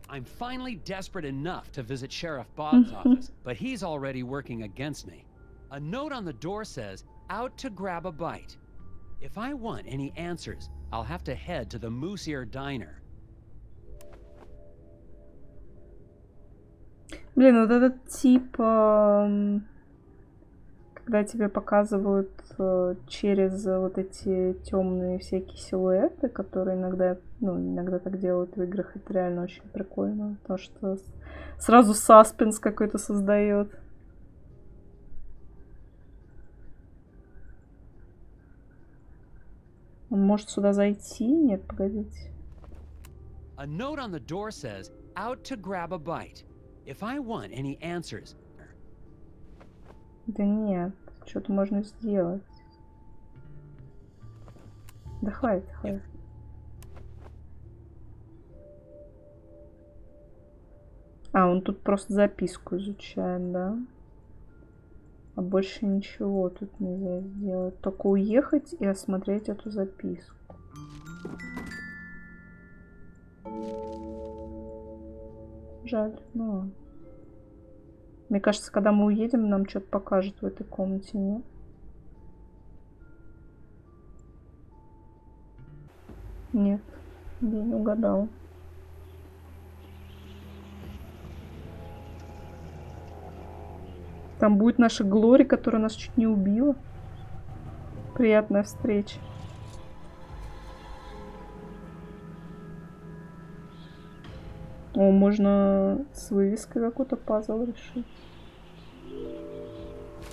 I'm finally desperate enough to visit Sheriff Bogg's office, but he's already working against me. A note on the door says, "Out to grab a bite." If I want any answers, I'll have to head to the Moose Ear Diner. Блин, вот этот тип, когда тебе показывают через вот эти темные всякие силуэты, которые иногда, ну, иногда так делают в играх, это реально очень прикольно, потому что сразу саспенс какой-то создает. Он может сюда зайти? Нет, погодите. A note on the door says, "Out to grab a bite." If I want any answers. Да нет, что-то можно сделать. Да хватит, хватит. А, он тут просто записку изучает, да? А больше ничего тут нельзя сделать. Только уехать и осмотреть эту записку. Жаль, но... Мне кажется, когда мы уедем, нам что-то покажут в этой комнате, нет? Нет. Я не угадал. Там будет наша Глори, которая нас чуть не убила. Приятная встреча. О, можно с вывеской какой-то пазл решить.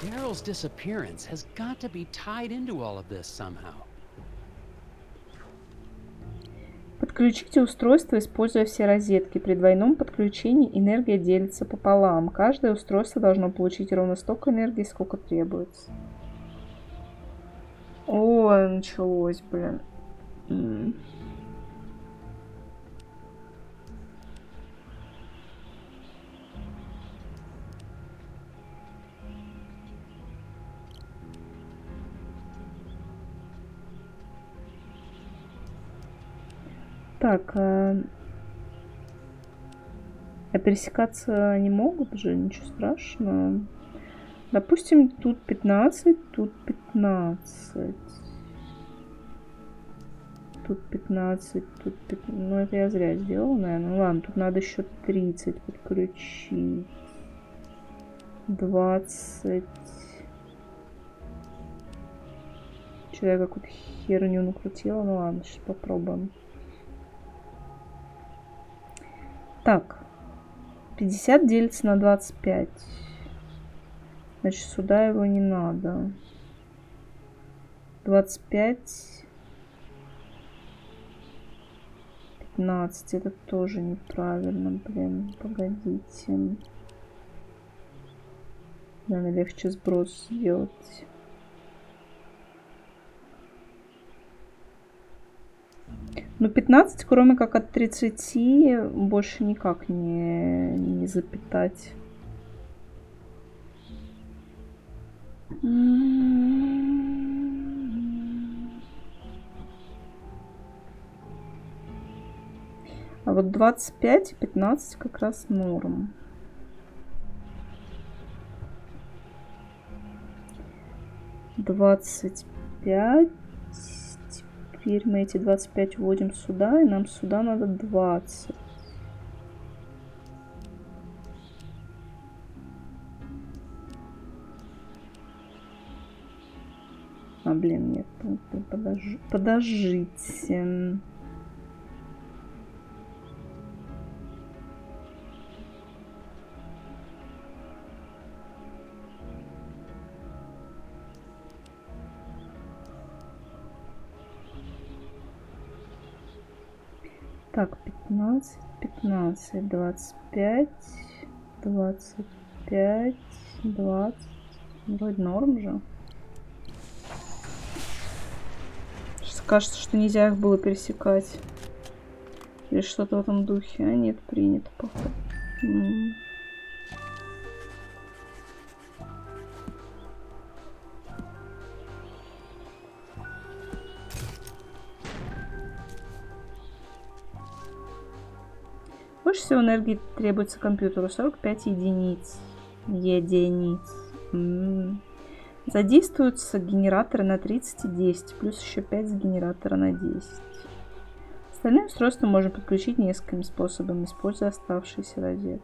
Daryl's disappearance has got to be tied into all of this somehow. Подключите устройство, используя все розетки. При двойном подключении энергия делится пополам. Каждое устройство должно получить ровно столько энергии, сколько требуется. О, началось, блин. Так, а пересекаться они могут же, ничего страшного. Допустим, тут 15, тут 15. Тут 15, тут 15. Ну, это я зря сделала, наверное. Ну, ладно, тут надо еще 30 подключить. 20. Что я какую-то херню накрутила? Ну ладно, сейчас попробуем. Так. 50 делится на 25. Значит, сюда его не надо. 25. 15. Это тоже неправильно. Блин, погодите. Наверное, легче сброс сделать. Ну, 15, кроме как от 30, больше никак не запитать. А вот 25 и 15 как раз норм. Двадцать пять. Теперь мы эти 25 вводим сюда, и нам сюда надо 20. А, блин, нет, подождите. Так, 15, 15, 25, 25, 20. Вроде норм же. Сейчас кажется, что нельзя их было пересекать. Или что-то в этом духе. А нет, принято, походу. Больше всего энергии требуется компьютеру. 45 единиц. Задействуются генераторы на 30 и 10. Плюс еще 5 с генератора на 10. Остальные устройства можно подключить несколькими способами, используя оставшиеся розетки.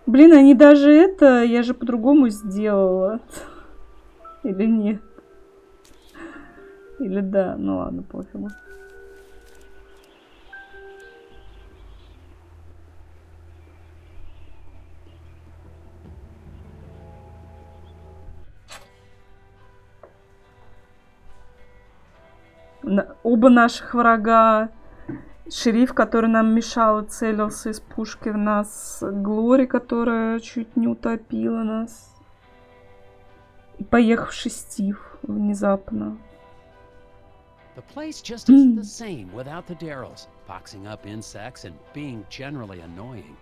Блин, они даже это... Я же по-другому сделала. Или нет? Или да? Ну ладно, пофигу. Оба наших врага. Шериф, который нам мешал и целился из пушки в нас. Глори, которая чуть не утопила нас. И поехавший Стив внезапно. The place just isn't the same without the Daryls, boxing up insects and being generally annoying.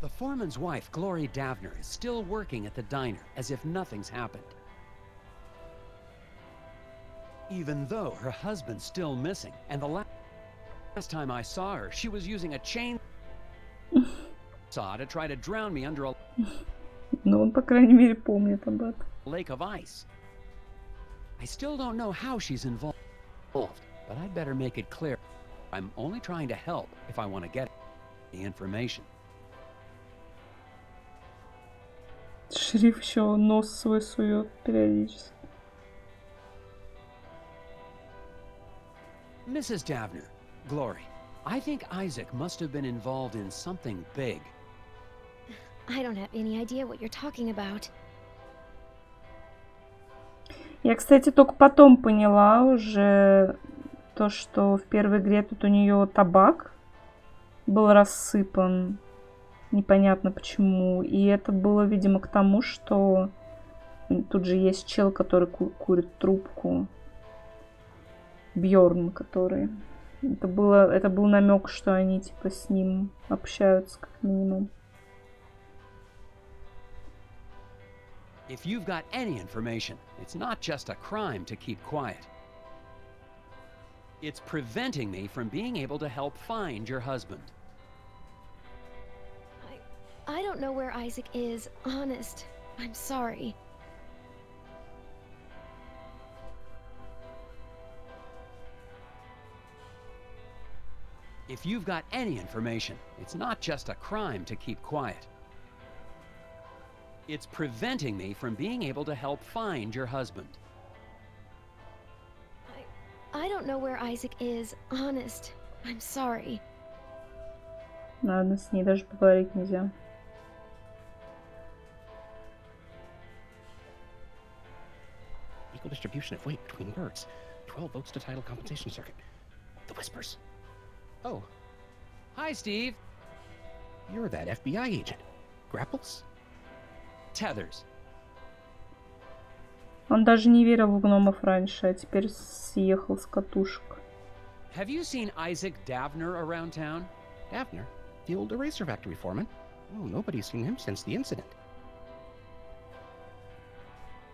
The foreman's wife, Glory Davner, is still working at the diner as if nothing's happened. Even though her husband's still missing, and the last time I saw her, she was using a chain saw to try to drown me under a Но он, по крайней мере, помнит об этом. lake of ice. I still don't know how she's involved, but I'd better make it clear. I'm only trying to help if I want to get the information. Шериф еще нос свой сует периодически. Mrs. Davner, Glory, I think Isaac must have been involved in something big. I don't have any idea what you're talking about. Я, кстати, только потом поняла уже то, что в первой игре тут у нее табак был рассыпан. Непонятно почему. И это было, видимо, к тому, что тут же есть чел, который курит трубку. Бьорн, который... Это был намек, что они типа с ним общаются, как минимум. If you've got any information, it's not just a crime to keep quiet. It's preventing me from being able to help find your husband. I don't know where Isaac is, honest. I'm sorry. If you've got any information, it's not just a crime to keep quiet. It's preventing me from being able to help find your husband. I don't know where Isaac is, honest. I'm sorry. Ладно, с ней даже поговорить нельзя. Equal distribution of weight between birds. 12 votes to title compensation circuit. The Whispers. Oh, Hi, Steve. you're that FBI agent. Grapples? Tethers. Он даже не верил в гномов раньше, а теперь съехал с катушек. Have you seen Isaac Davner around town? Davner? The old eraser factory foreman? Oh, nobody's seen him since the incident.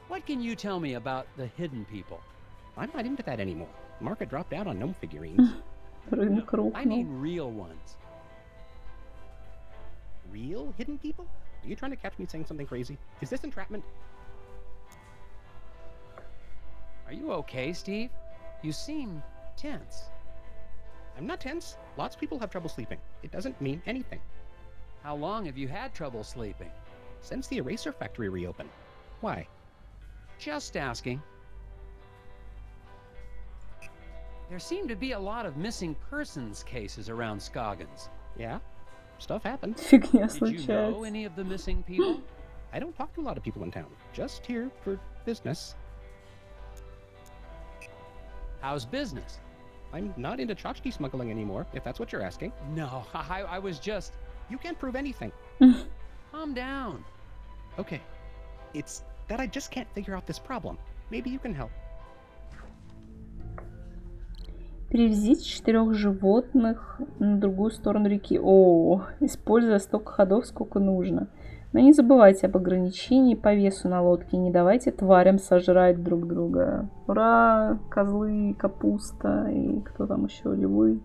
What can you tell me about the hidden people? I'm not into that anymore. Market dropped out on gnome figurines. Рынок I рухнул. mean real ones. Real hidden people? Are you trying to catch me saying something crazy? Is this entrapment? Are you okay, Steve? You seem tense. I'm not tense. Lots of people have trouble sleeping. It doesn't mean anything. How long have you had trouble sleeping? Since the eraser factory reopened. Why? Just asking. There seem to be a lot of missing persons cases around Scoggins. Yeah? Stuff happened. Фигня Did you know случается. any of the missing people? I don't talk to a lot of people in town. Just here for business. How's business? I'm not into tchotchke smuggling anymore, if that's what you're asking. No, I was just... You can't prove anything. Calm down. Okay. It's that I just can't figure out this problem. Maybe you can help. Перевезите 4 животных на другую сторону реки. О, используя столько ходов, сколько нужно. Но не забывайте об ограничении по весу на лодке. Не давайте тварям сожрать друг друга. Ура! Козлы, капуста и кто там еще? Львы.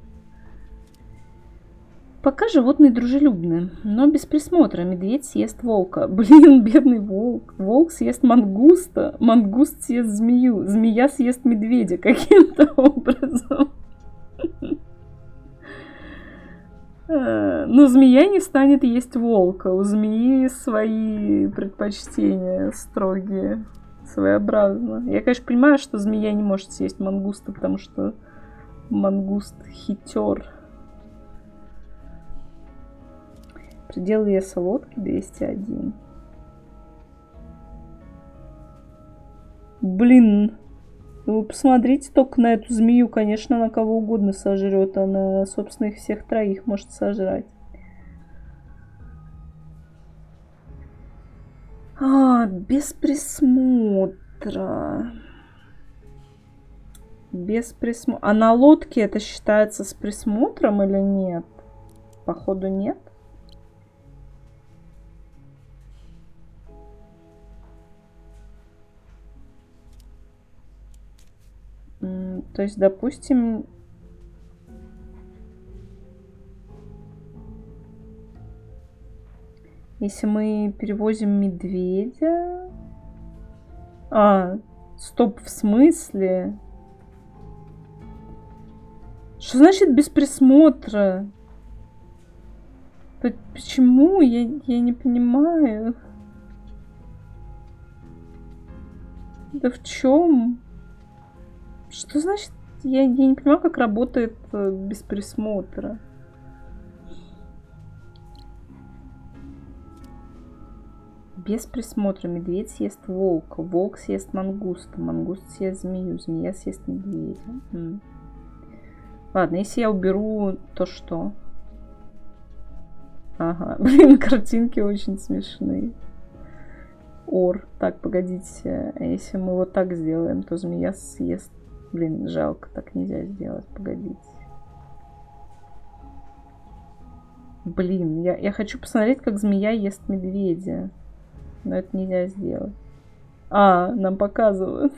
Пока животные дружелюбны, но без присмотра. Медведь съест волка. Блин, бедный волк. Волк съест мангуста. Мангуст съест змею. Змея съест медведя каким-то образом. Но змея не станет есть волка. У змеи свои предпочтения строгие, своеобразно. Я, конечно, понимаю, что змея не может съесть мангуста, потому что мангуст хитер. Предел веса лодки 201. Блин. Вы посмотрите только на эту змею. Конечно, она кого угодно сожрет. Она, собственно, их всех троих может сожрать. Без присмотра. Без присмотра. А на лодке это считается с присмотром или нет? Походу, нет. То есть, допустим, Если мы перевозим медведя... А, стоп, в смысле? Что значит без присмотра? Почему? Я не понимаю. Да в чем? Что значит? Я не понимаю, как работает без присмотра. Без присмотра медведь съест волка, волк съест мангуста, мангуст съест змею, змея съест медведя. Ладно, если я уберу, то что? Ага, блин, картинки очень смешные. Так, погодите. А если мы вот так сделаем, то змея съест... Блин, жалко, так нельзя сделать, погодите. Блин, я хочу посмотреть, как змея ест медведя. Но это нельзя сделать. Нам показывают.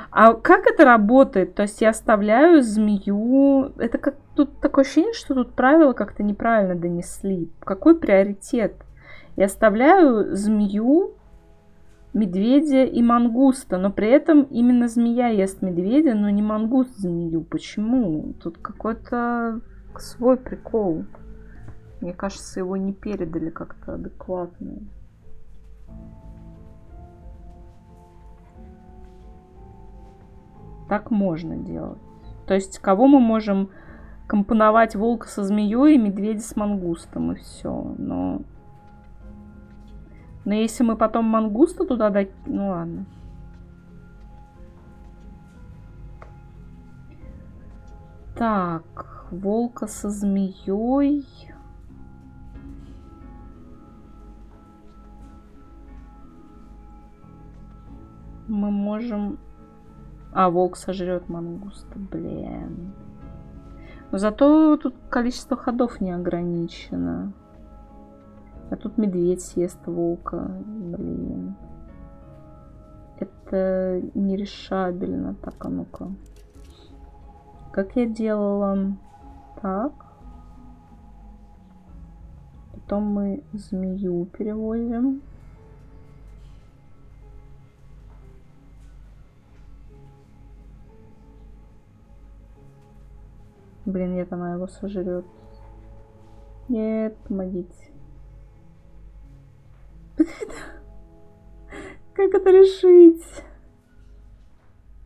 А как это работает? То есть я оставляю змею... Это как... Тут такое ощущение, что тут правила как-то неправильно донесли. Какой приоритет? Я оставляю змею, медведя и мангуста, но при этом именно змея ест медведя, но не мангуст змею. Почему? Тут какой-то свой прикол. Мне кажется, его не передали как-то адекватно. Так можно делать. То есть, кого мы можем компоновать волка со змеей и медведя с мангустом, и все. Но если мы потом мангуста туда дать... Ну ладно. Так, волка со змеей. Мы можем... волк сожрет мангуста, блин. Но зато тут количество ходов не ограничено. А тут медведь съест волка, блин. Это нерешабельно. Так, а ну-ка. Как я делала? Так. Потом мы змею перевозим. Блин, нет, она его сожрет. Нет, помогите. Как это решить?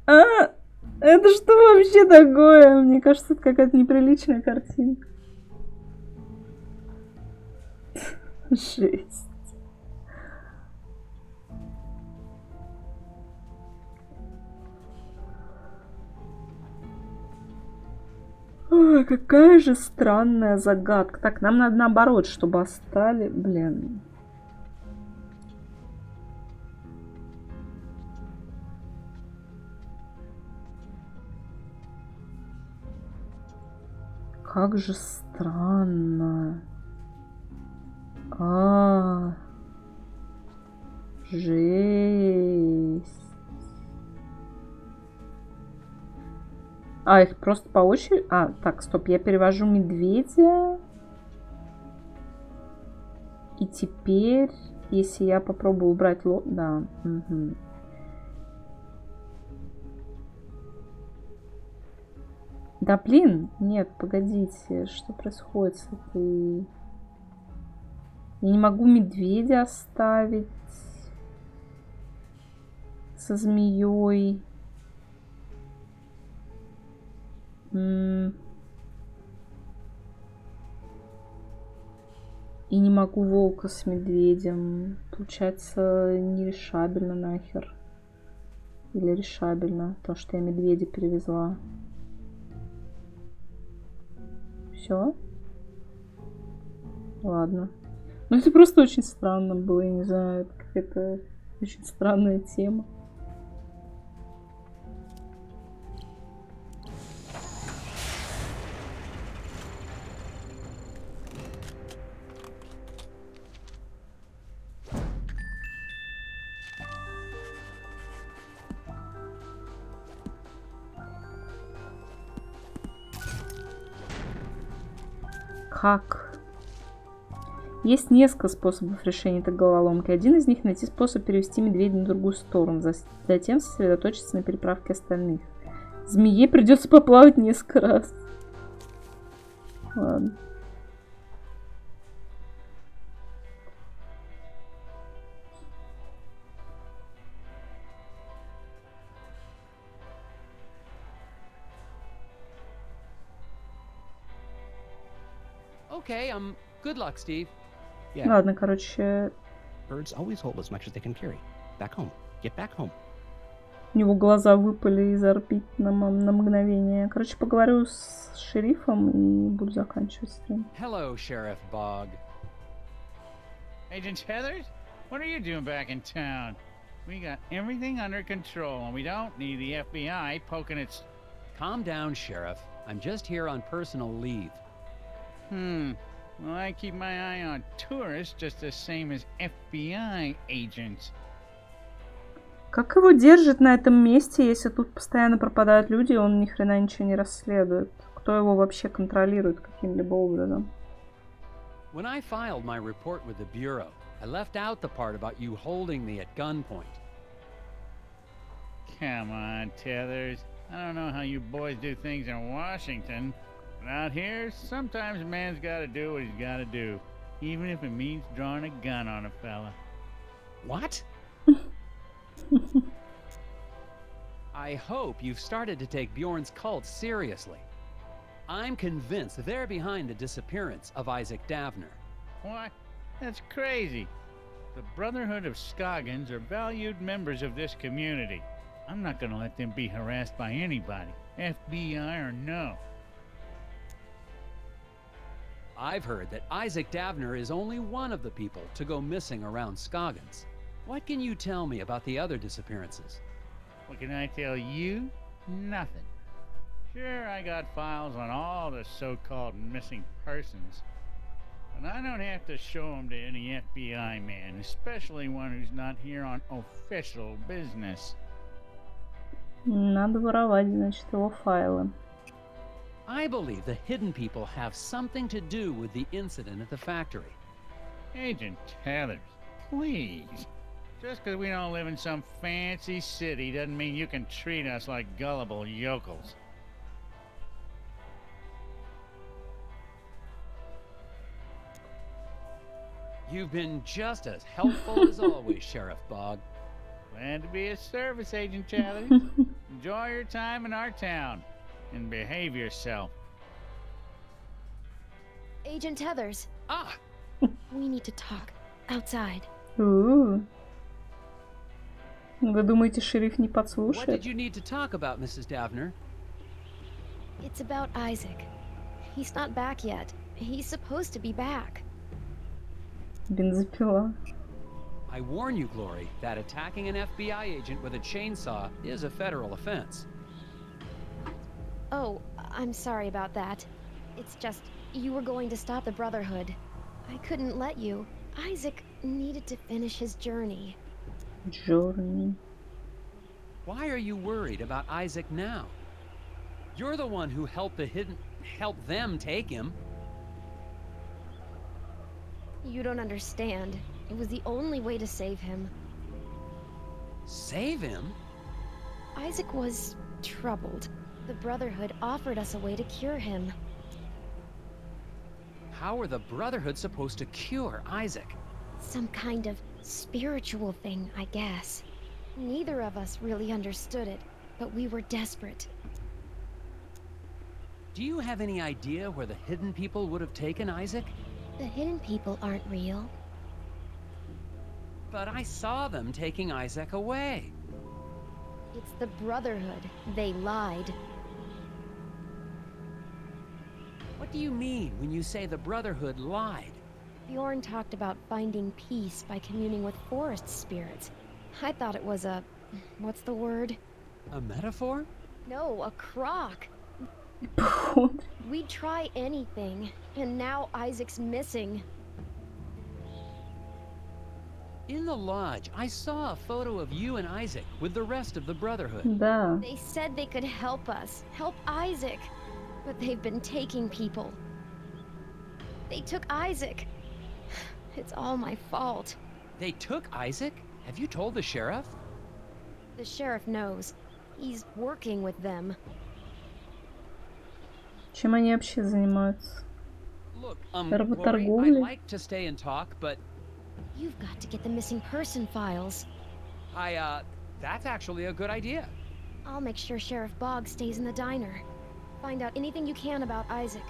Это что вообще такое? Мне кажется, это какая-то неприличная картинка. Жесть. Ой, какая же странная загадка. Так, нам надо наоборот, чтобы остали... Блин. Как же странно. Жесть. Их просто по очереди... Так, стоп, я перевожу медведя. И теперь, если я попробую убрать Да, угу. Да блин, нет, погодите, что происходит с этой... Я не могу медведя оставить со змеей. И не могу волка с медведем. Получается, нерешабельно нахер. Или решабельно, то, что я медведя перевезла. Все? Ладно. Ну, это просто очень странно было, я не знаю, это какая-то очень странная тема. Как? Есть несколько способов решения этой головоломки. Один из них — найти способ перевести медведя на другую сторону, затем сосредоточиться на переправке остальных. Змее придется поплавать несколько раз. Ладно. Okay, good luck, Steve. Yeah, Ладно, короче, birds always hold as much as they can carry. Back home. Get back home. у него глаза выпали из орбит на мгновение. Короче, поговорю с шерифом и буду заканчивать стрим. Hello, Sheriff Bog. Agent Heathers, what are you doing back in town? We got everything under control, and we don't need the FBI poking its... Calm down, Sheriff. I'm just here on personal leave. Well, I keep my eye on tourists just the same as FBI agents. Как его держит на этом месте, если тут постоянно пропадают люди, и он ни хрена ничего не расследует? Кто его вообще контролирует каким-либо образом? When I filed my report with the Bureau, I left out the part about you holding me at gunpoint. Come on, Tethers. I don't know how you boys do things in Washington, but out here, sometimes a man's gotta do what he's gotta do, even if it means drawing a gun on a fella. What? I hope you've started to take Bjorn's cult seriously. I'm convinced they're behind the disappearance of Isaac Davner. What? That's crazy. The Brotherhood of Scoggins are valued members of this community. I'm not gonna let them be harassed by anybody, FBI or no. I've heard that Isaac Davner is only one of the people to go missing around Scoggins. What can you tell me about the other disappearances? What can I tell you? Nothing. Sure, I got files on all the so-called missing persons, but I don't have to show them to any FBI man, especially one who's not here on official business. Надо воровать, значит, его файлы. I believe the hidden people have something to do with the incident at the factory. Agent Tethers, please. Just because we don't live in some fancy city doesn't mean you can treat us like gullible yokels. You've been just as helpful as always, Sheriff Bog. Glad to be of service, Agent Tethers. Enjoy your time in our town and behave yourself. Agent Tethers, Ah! we need to talk. Outside. Вы думаете, шериф не What подслушает? did you need to talk about, Mrs. Davner? It's about Isaac. He's not back yet. He's supposed to be back. Бензопила. I warn you, Glory, that attacking an FBI agent with a chainsaw is a federal offense. Oh, I'm sorry about that. It's just, you were going to stop the Brotherhood. I couldn't let you. Isaac needed to finish his journey. Journey. Why are you worried about Isaac now? You're the one who helped them take him. You don't understand. It was the only way to save him. Save him? Isaac was troubled. The Brotherhood offered us a way to cure him. How are the Brotherhood supposed to cure Isaac? Some kind of spiritual thing, I guess. Neither of us really understood it, but we were desperate. Do you have any idea where the hidden people would have taken Isaac? The hidden people aren't real. But I saw them taking Isaac away. It's the Brotherhood. They lied. What do you mean when you say the Brotherhood lied? Bjorn talked about finding peace by communing with forest spirits. I thought it was a... what's the word? A metaphor? No, a crock. We'd try anything, and now Isaac's missing. In the lodge, I saw a photo of you and Isaac with the rest of the Brotherhood. Да. They said they could help us, help Isaac, but they've been taking people. They took Isaac. It's all my fault. They took Isaac? Have you told the sheriff? The sheriff knows. He's working with them. Чем они вообще занимаются? Look, Glory, Работорговлей? I'd like to stay and talk, but You've got to get the missing person files. that's actually a good idea. I'll make sure Sheriff Boggs stays in the diner. Find out anything you can about Isaac.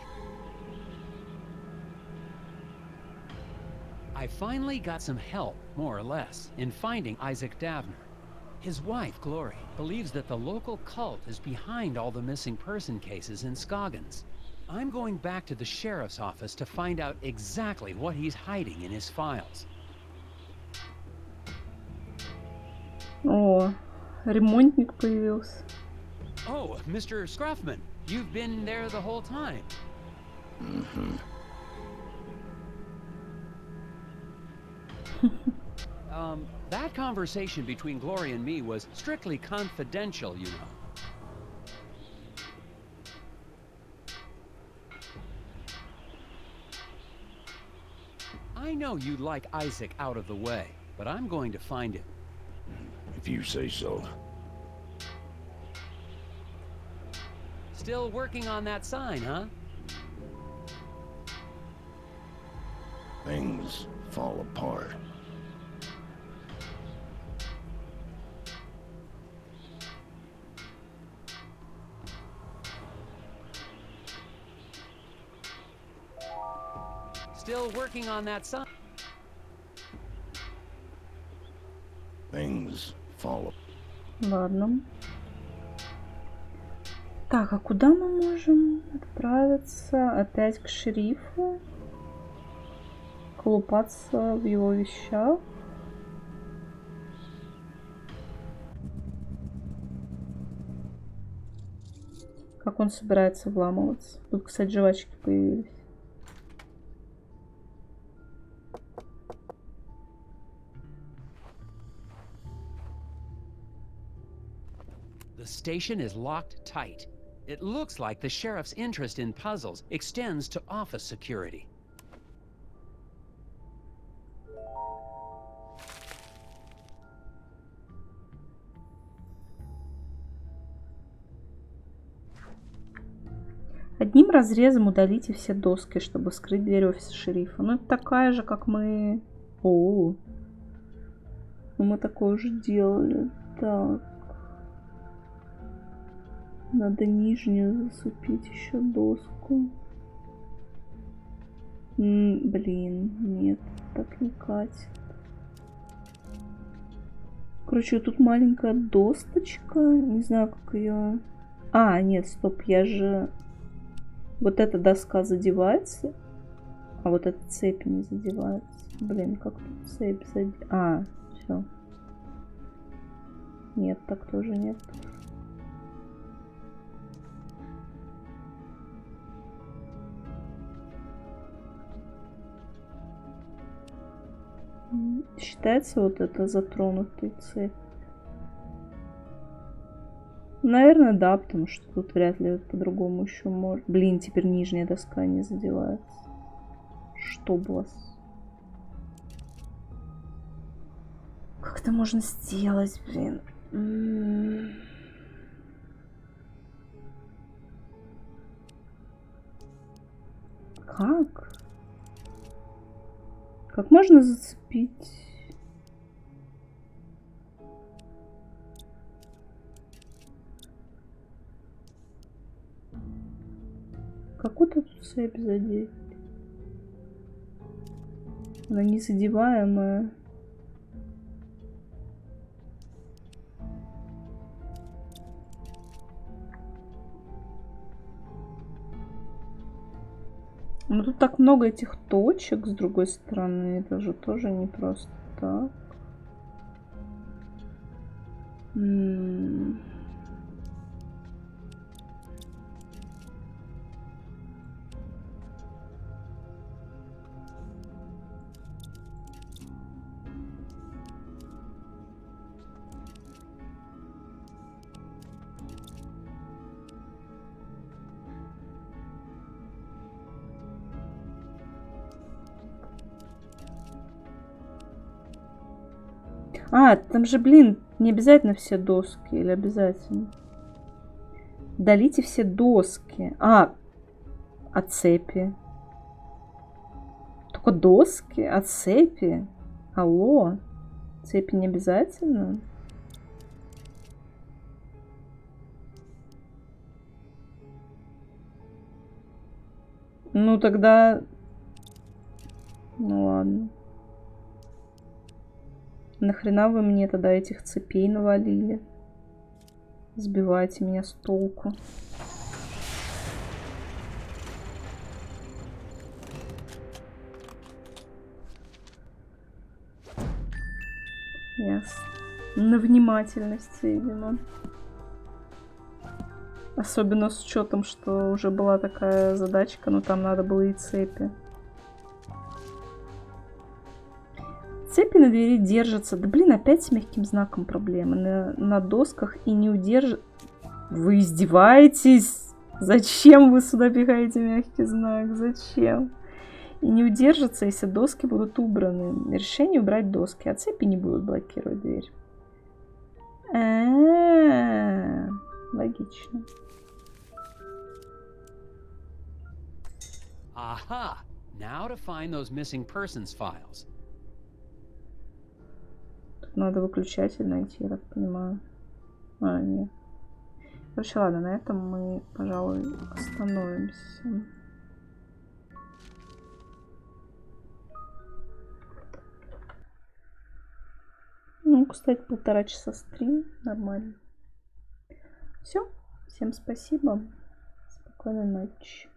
I finally got some help, more or less, in finding Isaac Davner. His wife, Glory, believes that the local cult is behind all the missing person cases in Scoggins. I'm going back to the sheriff's office to find out exactly what he's hiding in his files. О, ремонтник появился. Oh, Mr. Scruffman, you've been there the whole time. That conversation between Glory and me was strictly confidential, you know. I know you'd like Isaac out of the way, but I'm going to find him. If you say so. Still working on that sign, huh? Things fall apart. Still working on that sign. Things fall Ладно. Так, а куда мы можем отправиться? Опять к шерифу? Колупаться в его вещах? Как он собирается вламываться? Тут, кстати, жвачки появились. The station is locked tight. It looks like the sheriff's interest in puzzles extends to office security. Одним разрезом удалите все доски, чтобы вскрыть дверь офиса шерифа. Ну, это такая же, как мы... О, ну, мы такое уже делали. Так. Надо нижнюю засыпить еще доску. Блин, нет, так не катит. Короче, вот тут маленькая досточка. Не знаю, как ее... А, нет, стоп, я же... Вот эта доска задевается, а вот эта цепь не задевается. Блин, как тут цепь задевается? А, все. Нет, так тоже нет. Считается вот это затронутой цепь? Наверное, да, потому что тут вряд ли по-другому еще может. Блин, теперь нижняя доска не задевается. Чтоб вас. Как это можно сделать, блин? Как? Как можно зацепить? Какую-то тут цепь задеть. Она незадеваемая. Ну тут так много этих точек, с другой стороны, это же тоже не просто так. А, там же, блин, не обязательно все доски. Или обязательно? Удалите все доски. А цепи? Только доски? А цепи? Алло? Цепи не обязательно? Ну, тогда... Ну, ладно. Нахрена вы мне тогда этих цепей навалили? Сбивайте меня с толку. Ясно. На внимательности, видимо. Особенно с учетом, что уже была такая задачка, но там надо было и цепи. Цепи на двери держатся. Да блин, опять с мягким знаком проблемы. На досках и не удержат. Вы издеваетесь? Зачем вы сюда пихаете мягкий знак? Зачем? И не удержатся, если доски будут убраны. Решение убрать доски, а цепи не будут блокировать дверь. Логично. Aha! Now to find those missing persons files. Тут надо выключатель найти, я так понимаю. А, нет. Короче, ладно, на этом мы, пожалуй, остановимся. Ну, кстати, 1,5 часа стрим. Нормально. Все. Всем спасибо. Спокойной ночи.